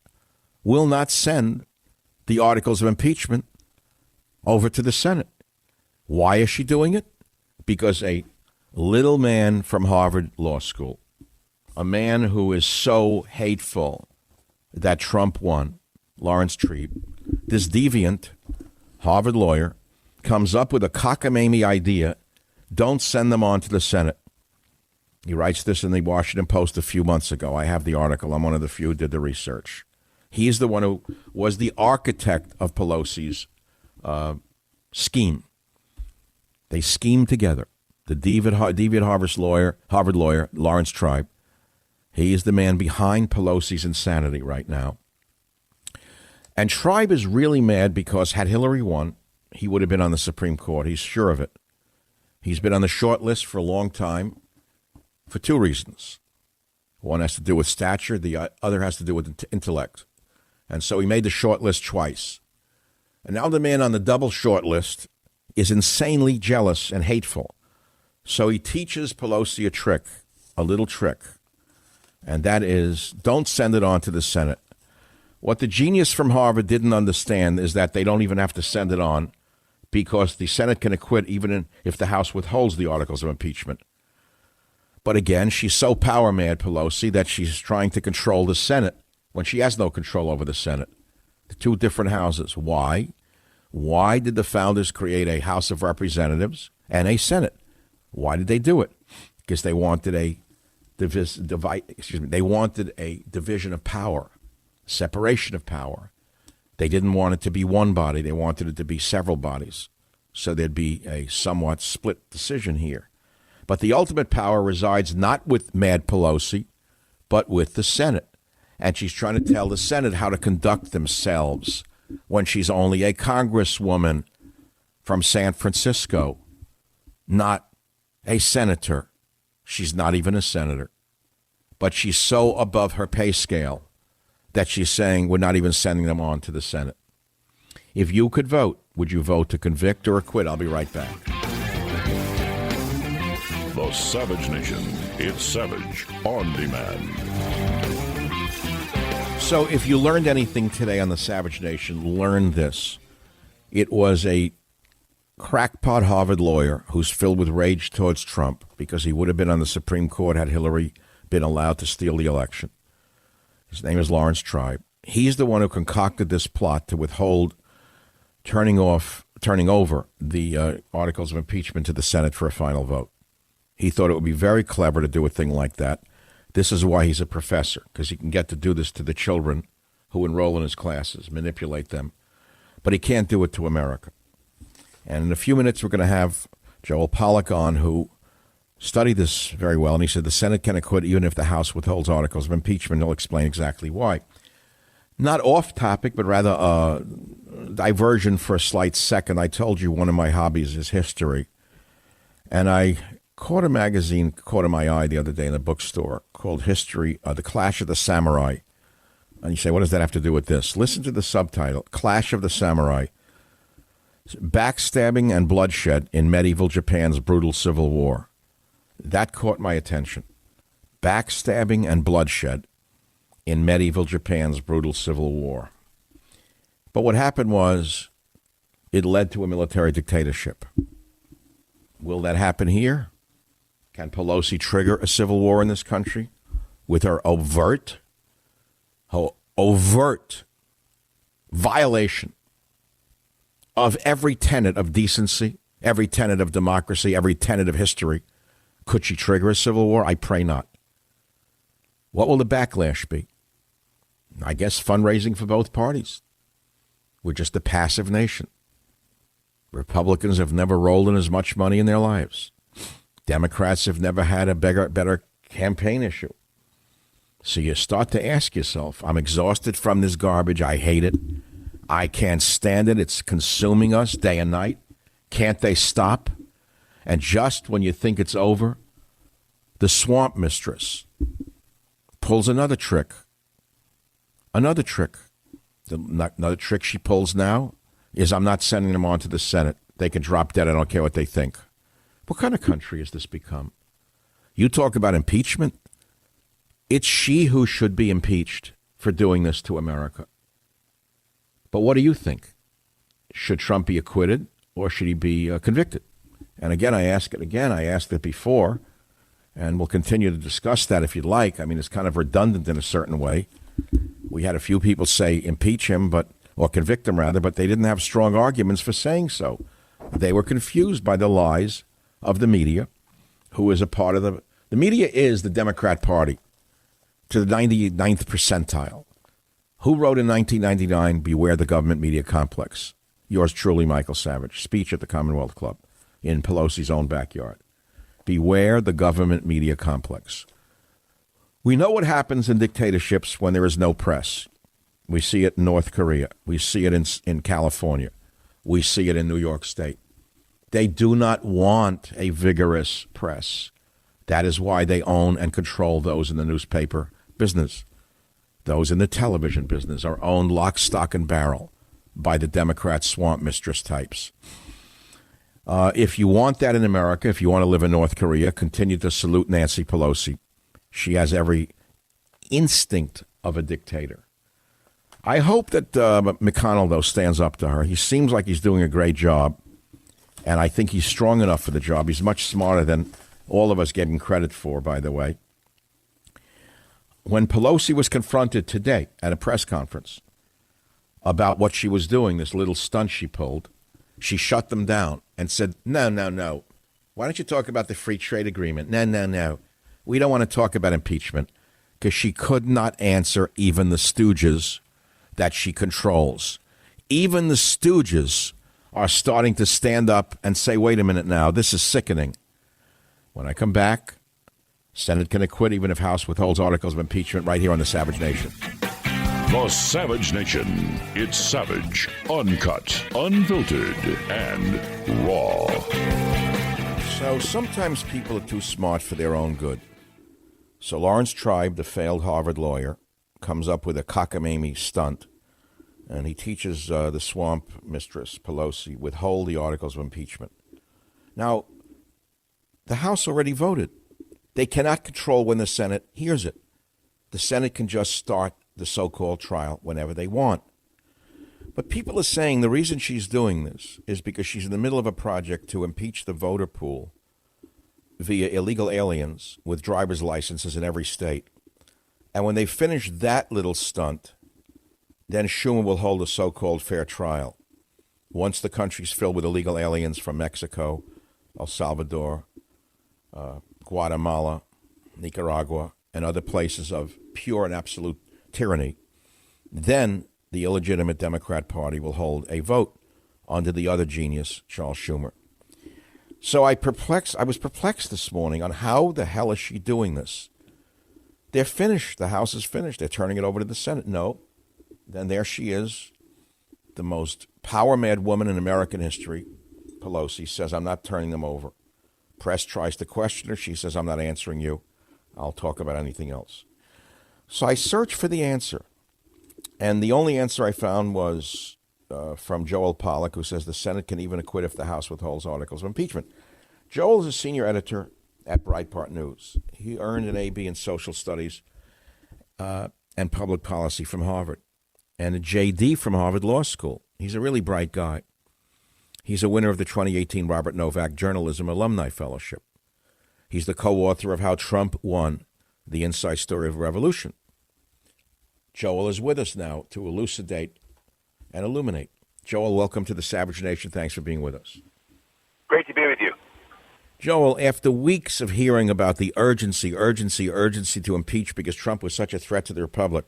will not send the articles of impeachment over to the Senate? Why is she doing it? Because a little man from Harvard Law School, a man who is so hateful that Trump won, Lawrence Tribe, this deviant Harvard lawyer, comes up with a cockamamie idea: don't send them on to the Senate. He writes this in the Washington Post a few months ago. I have the article. I'm one of the few who did the research. He's the one who was the architect of Pelosi's scheme. They schemed together. The deviant Harvard lawyer, Lawrence Tribe. He is the man behind Pelosi's insanity right now. And Tribe is really mad because had Hillary won, he would have been on the Supreme Court. He's sure of it. He's been on the short list for a long time for two reasons. One has to do with stature. The other has to do with intellect. And so he made the short list twice. And now the man on the double short list is insanely jealous and hateful. So he teaches Pelosi a trick, a little trick. And that is, don't send it on to the Senate. What the genius from Harvard didn't understand is that they don't even have to send it on because the Senate can acquit even if the House withholds the articles of impeachment. But again, she's so power mad, Pelosi, that she's trying to control the Senate when she has no control over the Senate. The two different houses. Why? Why did the founders create a House of Representatives and a Senate? Why did they do it? Because they wanted a division of power, separation of power. They didn't want it to be one body. They wanted it to be several bodies. So there'd be a somewhat split decision here. But the ultimate power resides not with Mad Pelosi, but with the Senate. And she's trying to tell the Senate how to conduct themselves when she's only a congresswoman from San Francisco, not a senator. She's not even a senator. But she's so above her pay scale that she's saying we're not even sending them on to the Senate. If you could vote, would you vote to convict or acquit? I'll be right back. The Savage Nation. It's Savage on Demand. So if you learned anything today on the Savage Nation, learn this. It was a crackpot Harvard lawyer who's filled with rage towards Trump because he would have been on the Supreme Court had Hillary been allowed to steal the election. His name is Lawrence Tribe. He's the one who concocted this plot to withhold turning over the articles of impeachment to the Senate for a final vote. He thought it would be very clever to do a thing like that. This is why he's a professor, because he can get to do this to the children who enroll in his classes, manipulate them. But he can't do it to America. And in a few minutes, we're going to have Joel Pollack on, who studied this very well. And he said the Senate can acquit even if the House withholds articles of impeachment. He'll explain exactly why. Not off topic, but rather a diversion for a slight second. I told you one of my hobbies is history. And I caught a magazine caught in my eye the other day in a bookstore called History, The Clash of the Samurai. And you say, what does that have to do with this? Listen to the subtitle, Clash of the Samurai. Backstabbing and bloodshed in medieval Japan's brutal civil war. That caught my attention. Backstabbing and bloodshed in medieval Japan's brutal civil war. But what happened was it led to a military dictatorship. Will that happen here? Can Pelosi trigger a civil war in this country with her overt violation of every tenet of decency, every tenet of democracy, every tenet of history? Could she trigger a civil war? I pray not. What will the backlash be? I guess fundraising for both parties. We're just a passive nation. Republicans have never rolled in as much money in their lives. Democrats have never had a better campaign issue. So you start to ask yourself, I'm exhausted from this garbage. I hate it. I can't stand it. It's consuming us day and night. Can't they stop? And just when you think it's over, the swamp mistress pulls another trick. Another trick. Another trick she pulls now is I'm not sending them on to the Senate. They can drop dead. I don't care what they think. What kind of country has this become? You talk about impeachment. It's she who should be impeached for doing this to America. But what do you think? Should Trump be acquitted or should he be convicted? And again, I ask it again. I asked it before, and we'll continue to discuss that if you'd like. I mean, it's kind of redundant in a certain way. We had a few people say impeach him, or convict him rather, but they didn't have strong arguments for saying so. They were confused by the lies of the media, who is a part of the media is the Democrat Party to the 99th percentile. Who wrote in 1999, "Beware the government media complex"? Yours truly, Michael Savage. Speech at the Commonwealth Club in Pelosi's own backyard. Beware the government media complex. We know what happens in dictatorships when there is no press. We see it in North Korea. We see it in California. We see it in New York State. They do not want a vigorous press. That is why they own and control those in the newspaper business. Those in the television business are owned lock, stock, and barrel by the Democrat swamp mistress types. If you want that in America, if you want to live in North Korea, continue to salute Nancy Pelosi. She has every instinct of a dictator. I hope that McConnell, though, stands up to her. He seems like he's doing a great job, and I think he's strong enough for the job. He's much smarter than all of us getting credit for, by the way. When Pelosi was confronted today at a press conference about what she was doing, this little stunt she pulled, she shut them down and said, no. Why don't you talk about the free trade agreement? No. We don't want to talk about impeachment, because she could not answer even the stooges that she controls. Even the stooges are starting to stand up and say, wait a minute now, this is sickening. When I come back, Senate can acquit even if House withholds articles of impeachment, right here on the Savage Nation. The Savage Nation. It's savage, uncut, unfiltered, and raw. So sometimes people are too smart for their own good. So Lawrence Tribe, the failed Harvard lawyer, comes up with a cockamamie stunt, and he teaches the swamp mistress, Pelosi, withhold the articles of impeachment. Now, the House already voted. They cannot control when the Senate hears it. The Senate can just start the so-called trial whenever they want. But people are saying the reason she's doing this is because she's in the middle of a project to impeach the voter pool via illegal aliens with driver's licenses in every state. And when they finish that little stunt, then Schumer will hold a so-called fair trial. Once the country's filled with illegal aliens from Mexico, El Salvador, Guatemala, Nicaragua, and other places of pure and absolute tyranny, then the illegitimate Democrat Party will hold a vote under the other genius, Charles Schumer. So I was perplexed this morning on how the hell is she doing this? They're finished. The House is finished. They're turning it over to the Senate. No. Then there she is, the most power-mad woman in American history. Pelosi says, I'm not turning them over. Press tries to question her. She says, I'm not answering you. I'll talk about anything else. So I searched for the answer. And the only answer I found was from Joel Pollack, who says the Senate can even acquit if the House withholds articles of impeachment. Joel is a senior editor at Breitbart News. He earned an A.B. in social studies and public policy from Harvard and a J.D. from Harvard Law School. He's a really bright guy. He's a winner of the 2018 Robert Novak Journalism Alumni Fellowship. He's the co-author of How Trump Won, The Inside Story of Revolution. Joel is with us now to elucidate and illuminate. Joel, welcome to the Savage Nation. Thanks for being with us. Great to be with you. Joel, after weeks of hearing about the urgency to impeach because Trump was such a threat to the Republic,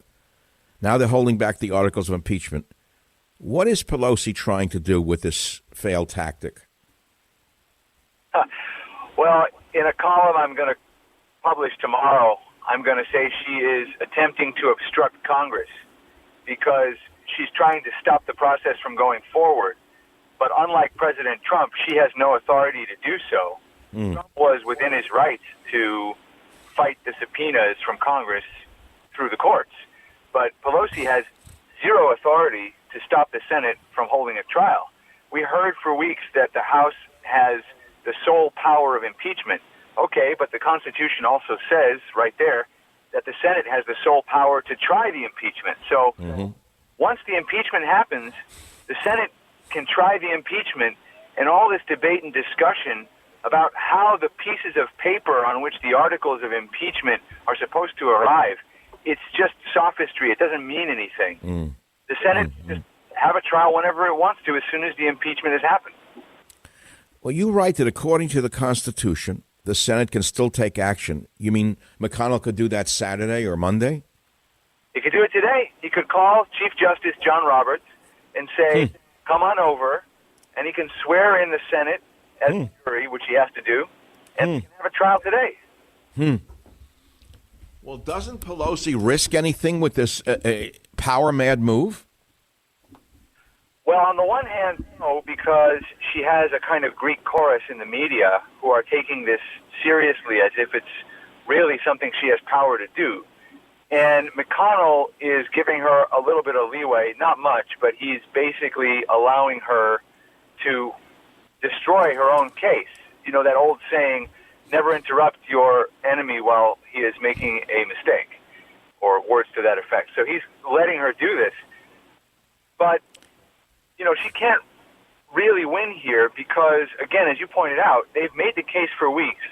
now they're holding back the articles of impeachment. What is Pelosi trying to do with this failed tactic? Well, in a column I'm going to publish tomorrow, I'm going to say she is attempting to obstruct Congress because she's trying to stop the process from going forward. But unlike President Trump, she has no authority to do so. Trump was within his rights to fight the subpoenas from Congress through the courts. But Pelosi has zero authority to stop the Senate from holding a trial. We heard for weeks that the House has the sole power of impeachment. Okay, but the Constitution also says right there that the Senate has the sole power to try the impeachment. So once the impeachment happens, the Senate can try the impeachment, and all this debate and discussion about how the pieces of paper on which the articles of impeachment are supposed to arrive, it's just sophistry. It doesn't mean anything. The Senate just have a trial whenever it wants to as soon as the impeachment has happened. Well, you write that according to the Constitution, the Senate can still take action. You mean McConnell could do that Saturday or Monday? He could do it today. He could call Chief Justice John Roberts and say, come on over, and he can swear in the Senate as a jury, which he has to do, and he can have a trial today. Well, doesn't Pelosi risk anything with this power-mad move? Well, on the one hand, no, because she has a kind of Greek chorus in the media who are taking this seriously as if it's really something she has power to do. And McConnell is giving her a little bit of leeway, not much, but he's basically allowing her to destroy her own case. You know, that old saying, never interrupt your enemy while he is making a mistake, or words to that effect. So he's letting her do this. But, you know, she can't really win here because, again, as you pointed out, they've made the case for weeks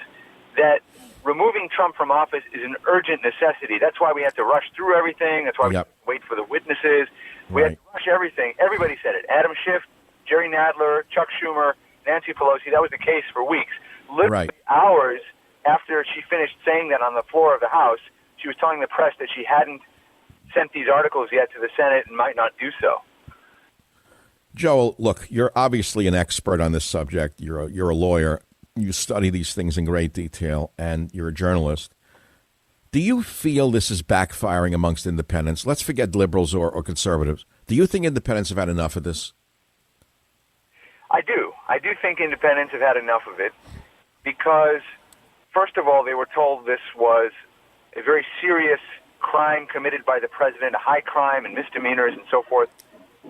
that removing Trump from office is an urgent necessity. That's why we had to rush through everything. That's why we had to wait for the witnesses. We had to rush everything. Everybody said it. Adam Schiff, Jerry Nadler, Chuck Schumer, Nancy Pelosi. That was the case for weeks. Literally hours after she finished saying that on the floor of the House, she was telling the press that she hadn't sent these articles yet to the Senate and might not do so. Joel, look, you're obviously an expert on this subject. You're a lawyer. You study these things in great detail, and you're a journalist. Do you feel this is backfiring amongst independents? Let's forget liberals or conservatives. Do you think independents have had enough of this? I do. I do think independents have had enough of it because, first of all, they were told this was a very serious crime committed by the president, a high crime and misdemeanors and so forth.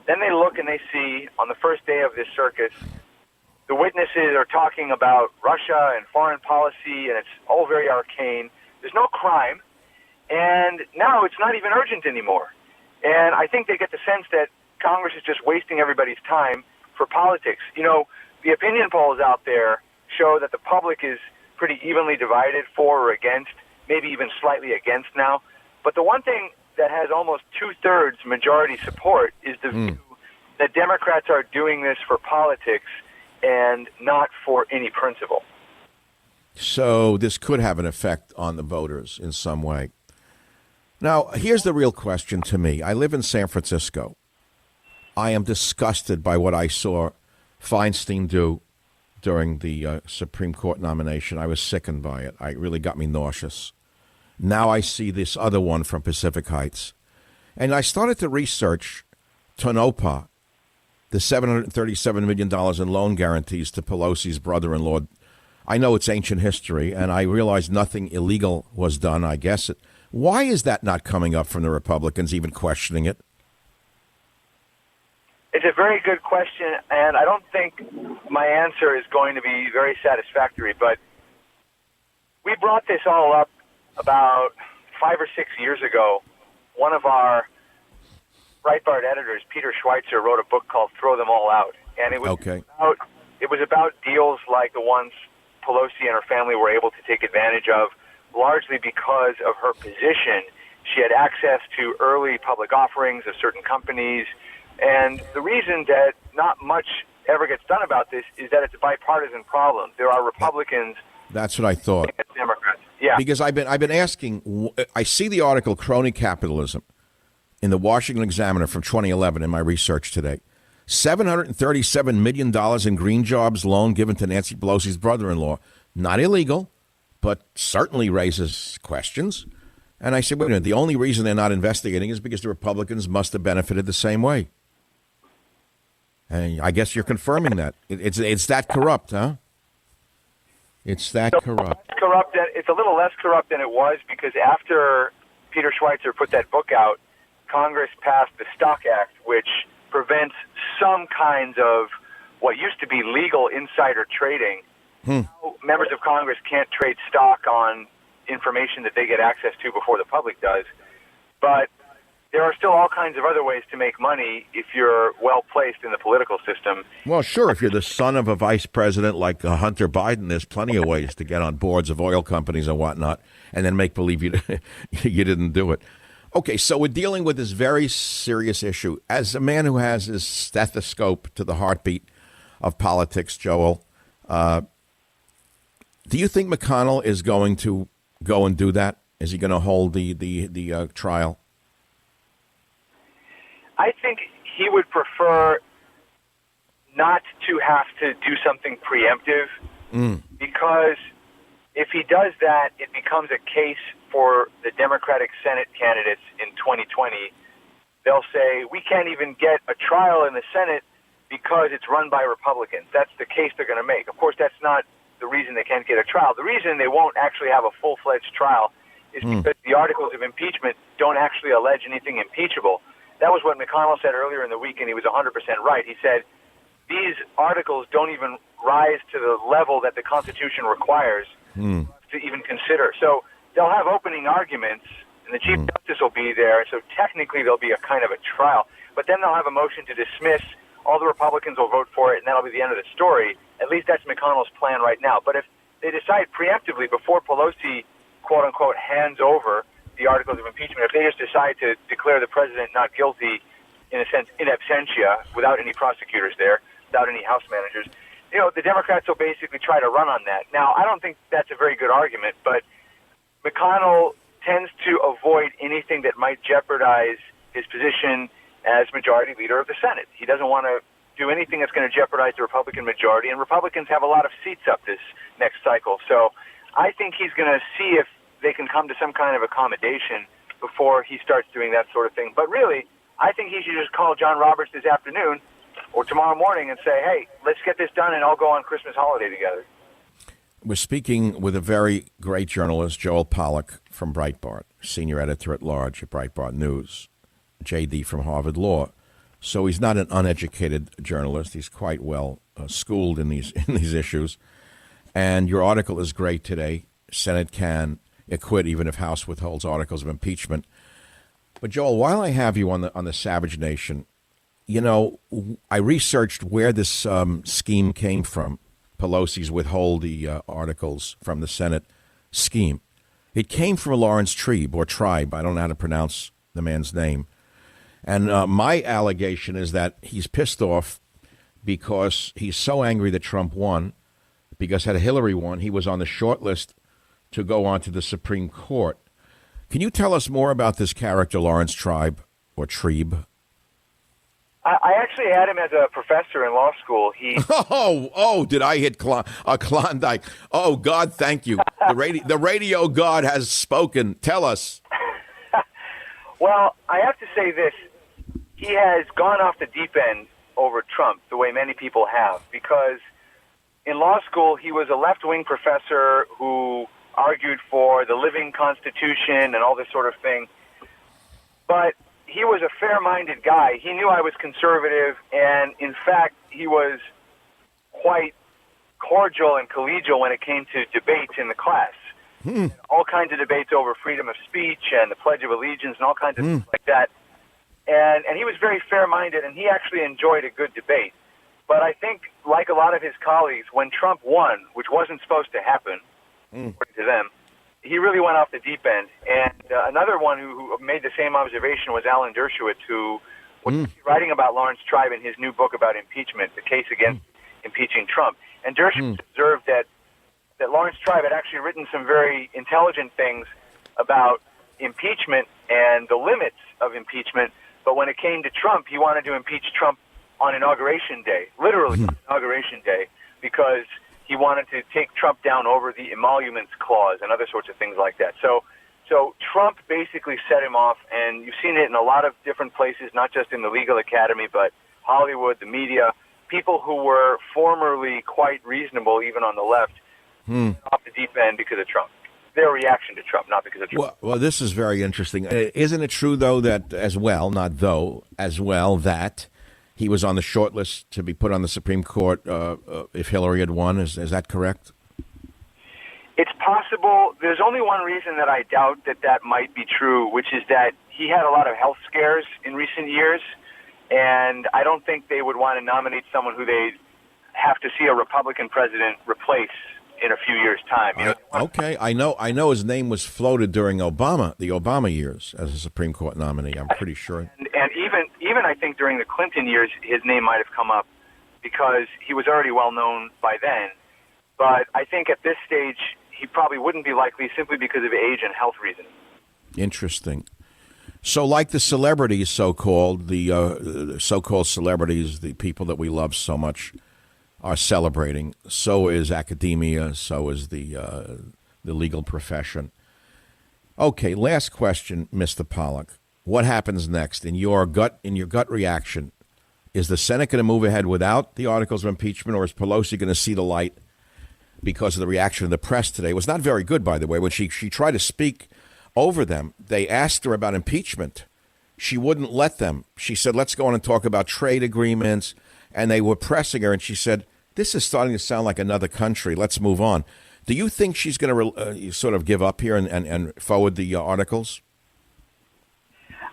Then they look and they see on the first day of this circus, the witnesses are talking about Russia and foreign policy, and it's all very arcane. There's no crime, and now it's not even urgent anymore. And I think they get the sense that Congress is just wasting everybody's time for politics. You know, the opinion polls out there show that the public is pretty evenly divided for or against, maybe even slightly against now. But the one thing that has almost two-thirds majority support is the view that Democrats are doing this for politics and not for any principle. So this could have an effect on the voters in some way. Now, here's the real question to me. I live in San Francisco. I am disgusted by what I saw Feinstein do during the Supreme Court nomination. I was sickened by it. It really got me nauseous. Now I see this other one from Pacific Heights. And I started to research Tonopah, the $737 million in loan guarantees to Pelosi's brother-in-law. I know it's ancient history, and I realize nothing illegal was done, I guess. Why is that not coming up from the Republicans, even questioning it? It's a very good question, and I don't think my answer is going to be very satisfactory, but we brought this all up about 5 or 6 years ago. One of our Breitbart editors, Peter Schweitzer, wrote a book called Throw Them All Out, and it was about deals like the ones Pelosi and her family were able to take advantage of, largely because of her position. She had access to early public offerings of certain companies, and the reason that not much ever gets done about this is that it's a bipartisan problem. There are Republicans. That's what I thought. And Democrats. Yeah. Because I've been asking. I see the article "Crony Capitalism" in the Washington Examiner from 2011 in my research today. $737 million in green jobs loan given to Nancy Pelosi's brother-in-law. Not illegal, but certainly raises questions. And I said, wait a minute, the only reason they're not investigating is because the Republicans must have benefited the same way. And I guess you're confirming that. It's that corrupt, huh? It's that corrupt. It's a little less corrupt than it was because after Peter Schweitzer put that book out, Congress passed the Stock Act, which prevents some kinds of what used to be legal insider trading. Members of Congress can't trade stock on information that they get access to before the public does. But there are still all kinds of other ways to make money if you're well placed in the political system. Well, sure, if you're the son of a vice president like Hunter Biden, there's plenty of ways to get on boards of oil companies and whatnot, and then make believe you you didn't do it. Okay, so we're dealing with this very serious issue. As a man who has his stethoscope to the heartbeat of politics, Joel, do you think McConnell is going to go and do that? Is he going to hold the trial? I think he would prefer not to have to do something preemptive because if he does that, it becomes a case for the Democratic Senate candidates in 2020. They'll say, we can't even get a trial in the Senate because it's run by Republicans. That's the case they're going to make. Of course, that's not the reason they can't get a trial. The reason they won't actually have a full-fledged trial is because the articles of impeachment don't actually allege anything impeachable. That was what McConnell said earlier in the week, and he was 100% right. He said, these articles don't even rise to the level that the Constitution requires to even consider. So they'll have opening arguments, and the Chief Justice will be there, so technically there'll be a kind of a trial. But then they'll have a motion to dismiss. All the Republicans will vote for it, and that'll be the end of the story. At least that's McConnell's plan right now. But if they decide preemptively, before Pelosi, quote-unquote, hands over the articles of impeachment, if they just decide to declare the president not guilty, in a sense, in absentia, without any prosecutors there, without any House managers, the Democrats will basically try to run on that. Now, I don't think that's a very good argument, but McConnell tends to avoid anything that might jeopardize his position as majority leader of the Senate. He doesn't want to do anything that's going to jeopardize the Republican majority, and Republicans have a lot of seats up this next cycle. So I think he's going to see if they can come to some kind of accommodation before he starts doing that sort of thing. But really, I think he should just call John Roberts this afternoon or tomorrow morning and say, hey, let's get this done and I'll go on Christmas holiday together. We're speaking with a very great journalist, Joel Pollack from Breitbart, senior editor-at-large at Breitbart News, J.D. from Harvard Law. So he's not an uneducated journalist. He's quite well schooled in these issues. And your article is great today. Senate can acquit even if House withholds articles of impeachment. But Joel, while I have you on the Savage Nation, I researched where this scheme came from. Pelosi's withhold the articles from the Senate scheme. It came from Lawrence Tribe, I don't know how to pronounce the man's name. And my allegation is that he's pissed off because he's so angry that Trump won, because had Hillary won, he was on the short list to go on to the Supreme Court. Can you tell us more about this character, Lawrence Tribe, or Tribe? I actually had him as a professor in law school. Did I hit Klondike? Oh, God, thank you. The radio god has spoken. Tell us. Well, I have to say this. He has gone off the deep end over Trump, the way many people have, because in law school, he was a left-wing professor who argued for the living Constitution and all this sort of thing. But he was a fair-minded guy. He knew I was conservative, and in fact, he was quite cordial and collegial when it came to debates in the class. All kinds of debates over freedom of speech and the Pledge of Allegiance and all kinds of things like that. And he was very fair-minded, and he actually enjoyed a good debate. But I think, like a lot of his colleagues, when Trump won, which wasn't supposed to happen, according to them, he really went off the deep end. And another one who made the same observation was Alan Dershowitz, who was writing about Lawrence Tribe in his new book about impeachment, the case against impeaching Trump. And Dershowitz observed that Lawrence Tribe had actually written some very intelligent things about impeachment and the limits of impeachment. But when it came to Trump, he wanted to impeach Trump on Inauguration Day, literally on Inauguration Day, because he wanted to take Trump down over the emoluments clause and other sorts of things like that. So Trump basically set him off, and you've seen it in a lot of different places, not just in the legal academy, but Hollywood, the media, people who were formerly quite reasonable, even on the left, off the deep end because of Trump. their reaction to Trump, not because of Trump. Well, this is very interesting. Isn't it true, though, that that he was on the short list to be put on the Supreme Court if Hillary had won? Is that correct? It's possible. There's only one reason that I doubt that might be true, which is that he had a lot of health scares in recent years, and I don't think they would want to nominate someone who they'd have to see a Republican president replace in a few years' time. Okay, I know his name was floated during the Obama years as a Supreme Court nominee. I'm pretty sure. And even I think during the Clinton years, his name might have come up because he was already well known by then. But I think at this stage, he probably wouldn't be likely simply because of age and health reasons. Interesting. So like the celebrities, so-called, the so-called celebrities, the people that we love so much, are celebrating. So is academia. So is the legal profession. Okay, last question, Mr. Pollack. What happens next in your gut reaction? Is the Senate going to move ahead without the articles of impeachment, or is Pelosi going to see the light because of the reaction of the press today? It was not very good, by the way. When she tried to speak over them, they asked her about impeachment. She wouldn't let them. She said, let's go on and talk about trade agreements. And they were pressing her, and she said, this is starting to sound like another country. Let's move on. Do you think she's going to sort of give up here and forward the articles?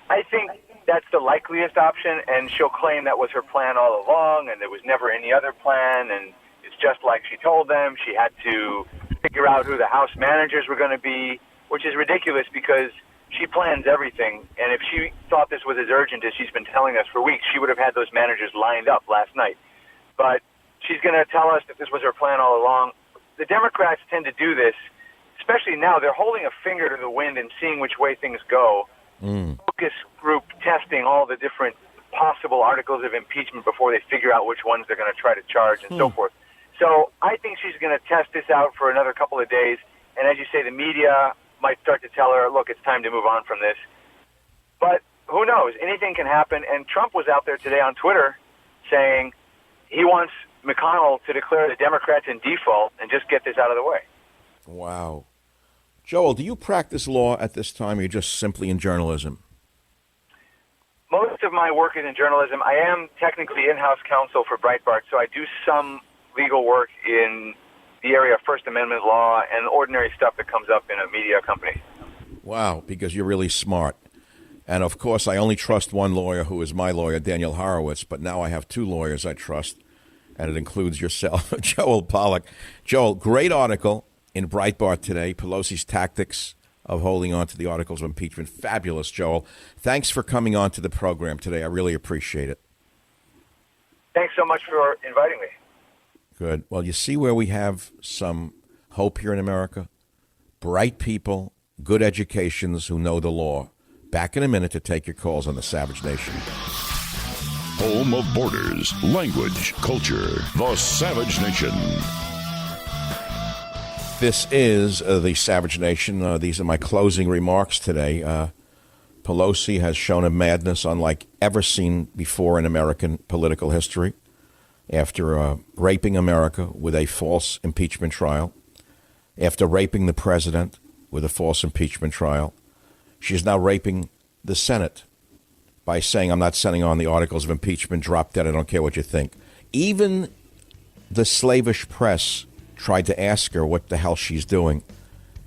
I think that's the likeliest option, and she'll claim that was her plan all along, and there was never any other plan, and it's just like she told them. She had to figure out who the House managers were going to be, which is ridiculous because she plans everything, and if she thought this was as urgent as she's been telling us for weeks, she would have had those managers lined up last night. But she's going to tell us that this was her plan all along. The Democrats tend to do this, especially now. They're holding a finger to the wind and seeing which way things go. Focus group testing all the different possible articles of impeachment before they figure out which ones they're going to try to charge and so forth. So I think she's going to test this out for another couple of days. And as you say, the media might start to tell her, look, it's time to move on from this. But who knows? Anything can happen. And Trump was out there today on Twitter saying he wants McConnell to declare the Democrats in default and just get this out of the way. Wow. Joel, do you practice law at this time, or are you just simply in journalism? Most of my work is in journalism. I am technically in-house counsel for Breitbart, so I do some legal work in the area of First Amendment law and ordinary stuff that comes up in a media company. Wow, because you're really smart. And, of course, I only trust one lawyer, who is my lawyer, Daniel Horowitz, but now I have two lawyers I trust, and it includes yourself, Joel Pollack. Joel, great article in Breitbart today, Pelosi's tactics of holding on to the articles of impeachment. Fabulous, Joel. Thanks for coming on to the program today. I really appreciate it. Thanks so much for inviting me. Good. Well, you see where we have some hope here in America? Bright people, good educations who know the law. Back in a minute to take your calls on the Savage Nation. Home of borders, language, culture, the Savage Nation. This is the Savage Nation. These are my closing remarks today. Pelosi has shown a madness unlike ever seen before in American political history. After raping America with a false impeachment trial, after raping the president with a false impeachment trial, she's now raping the Senate by saying, I'm not sending on the articles of impeachment, drop dead, I don't care what you think. Even the slavish press tried to ask her what the hell she's doing,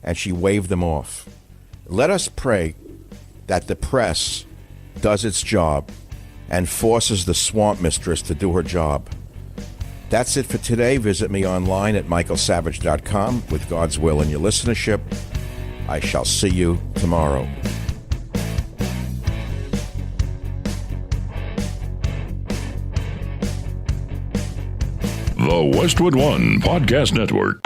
and she waved them off. Let us pray that the press does its job and forces the swamp mistress to do her job. That's it for today. Visit me online at michaelsavage.com. With God's will in your listenership, I shall see you tomorrow. The Westwood One Podcast Network.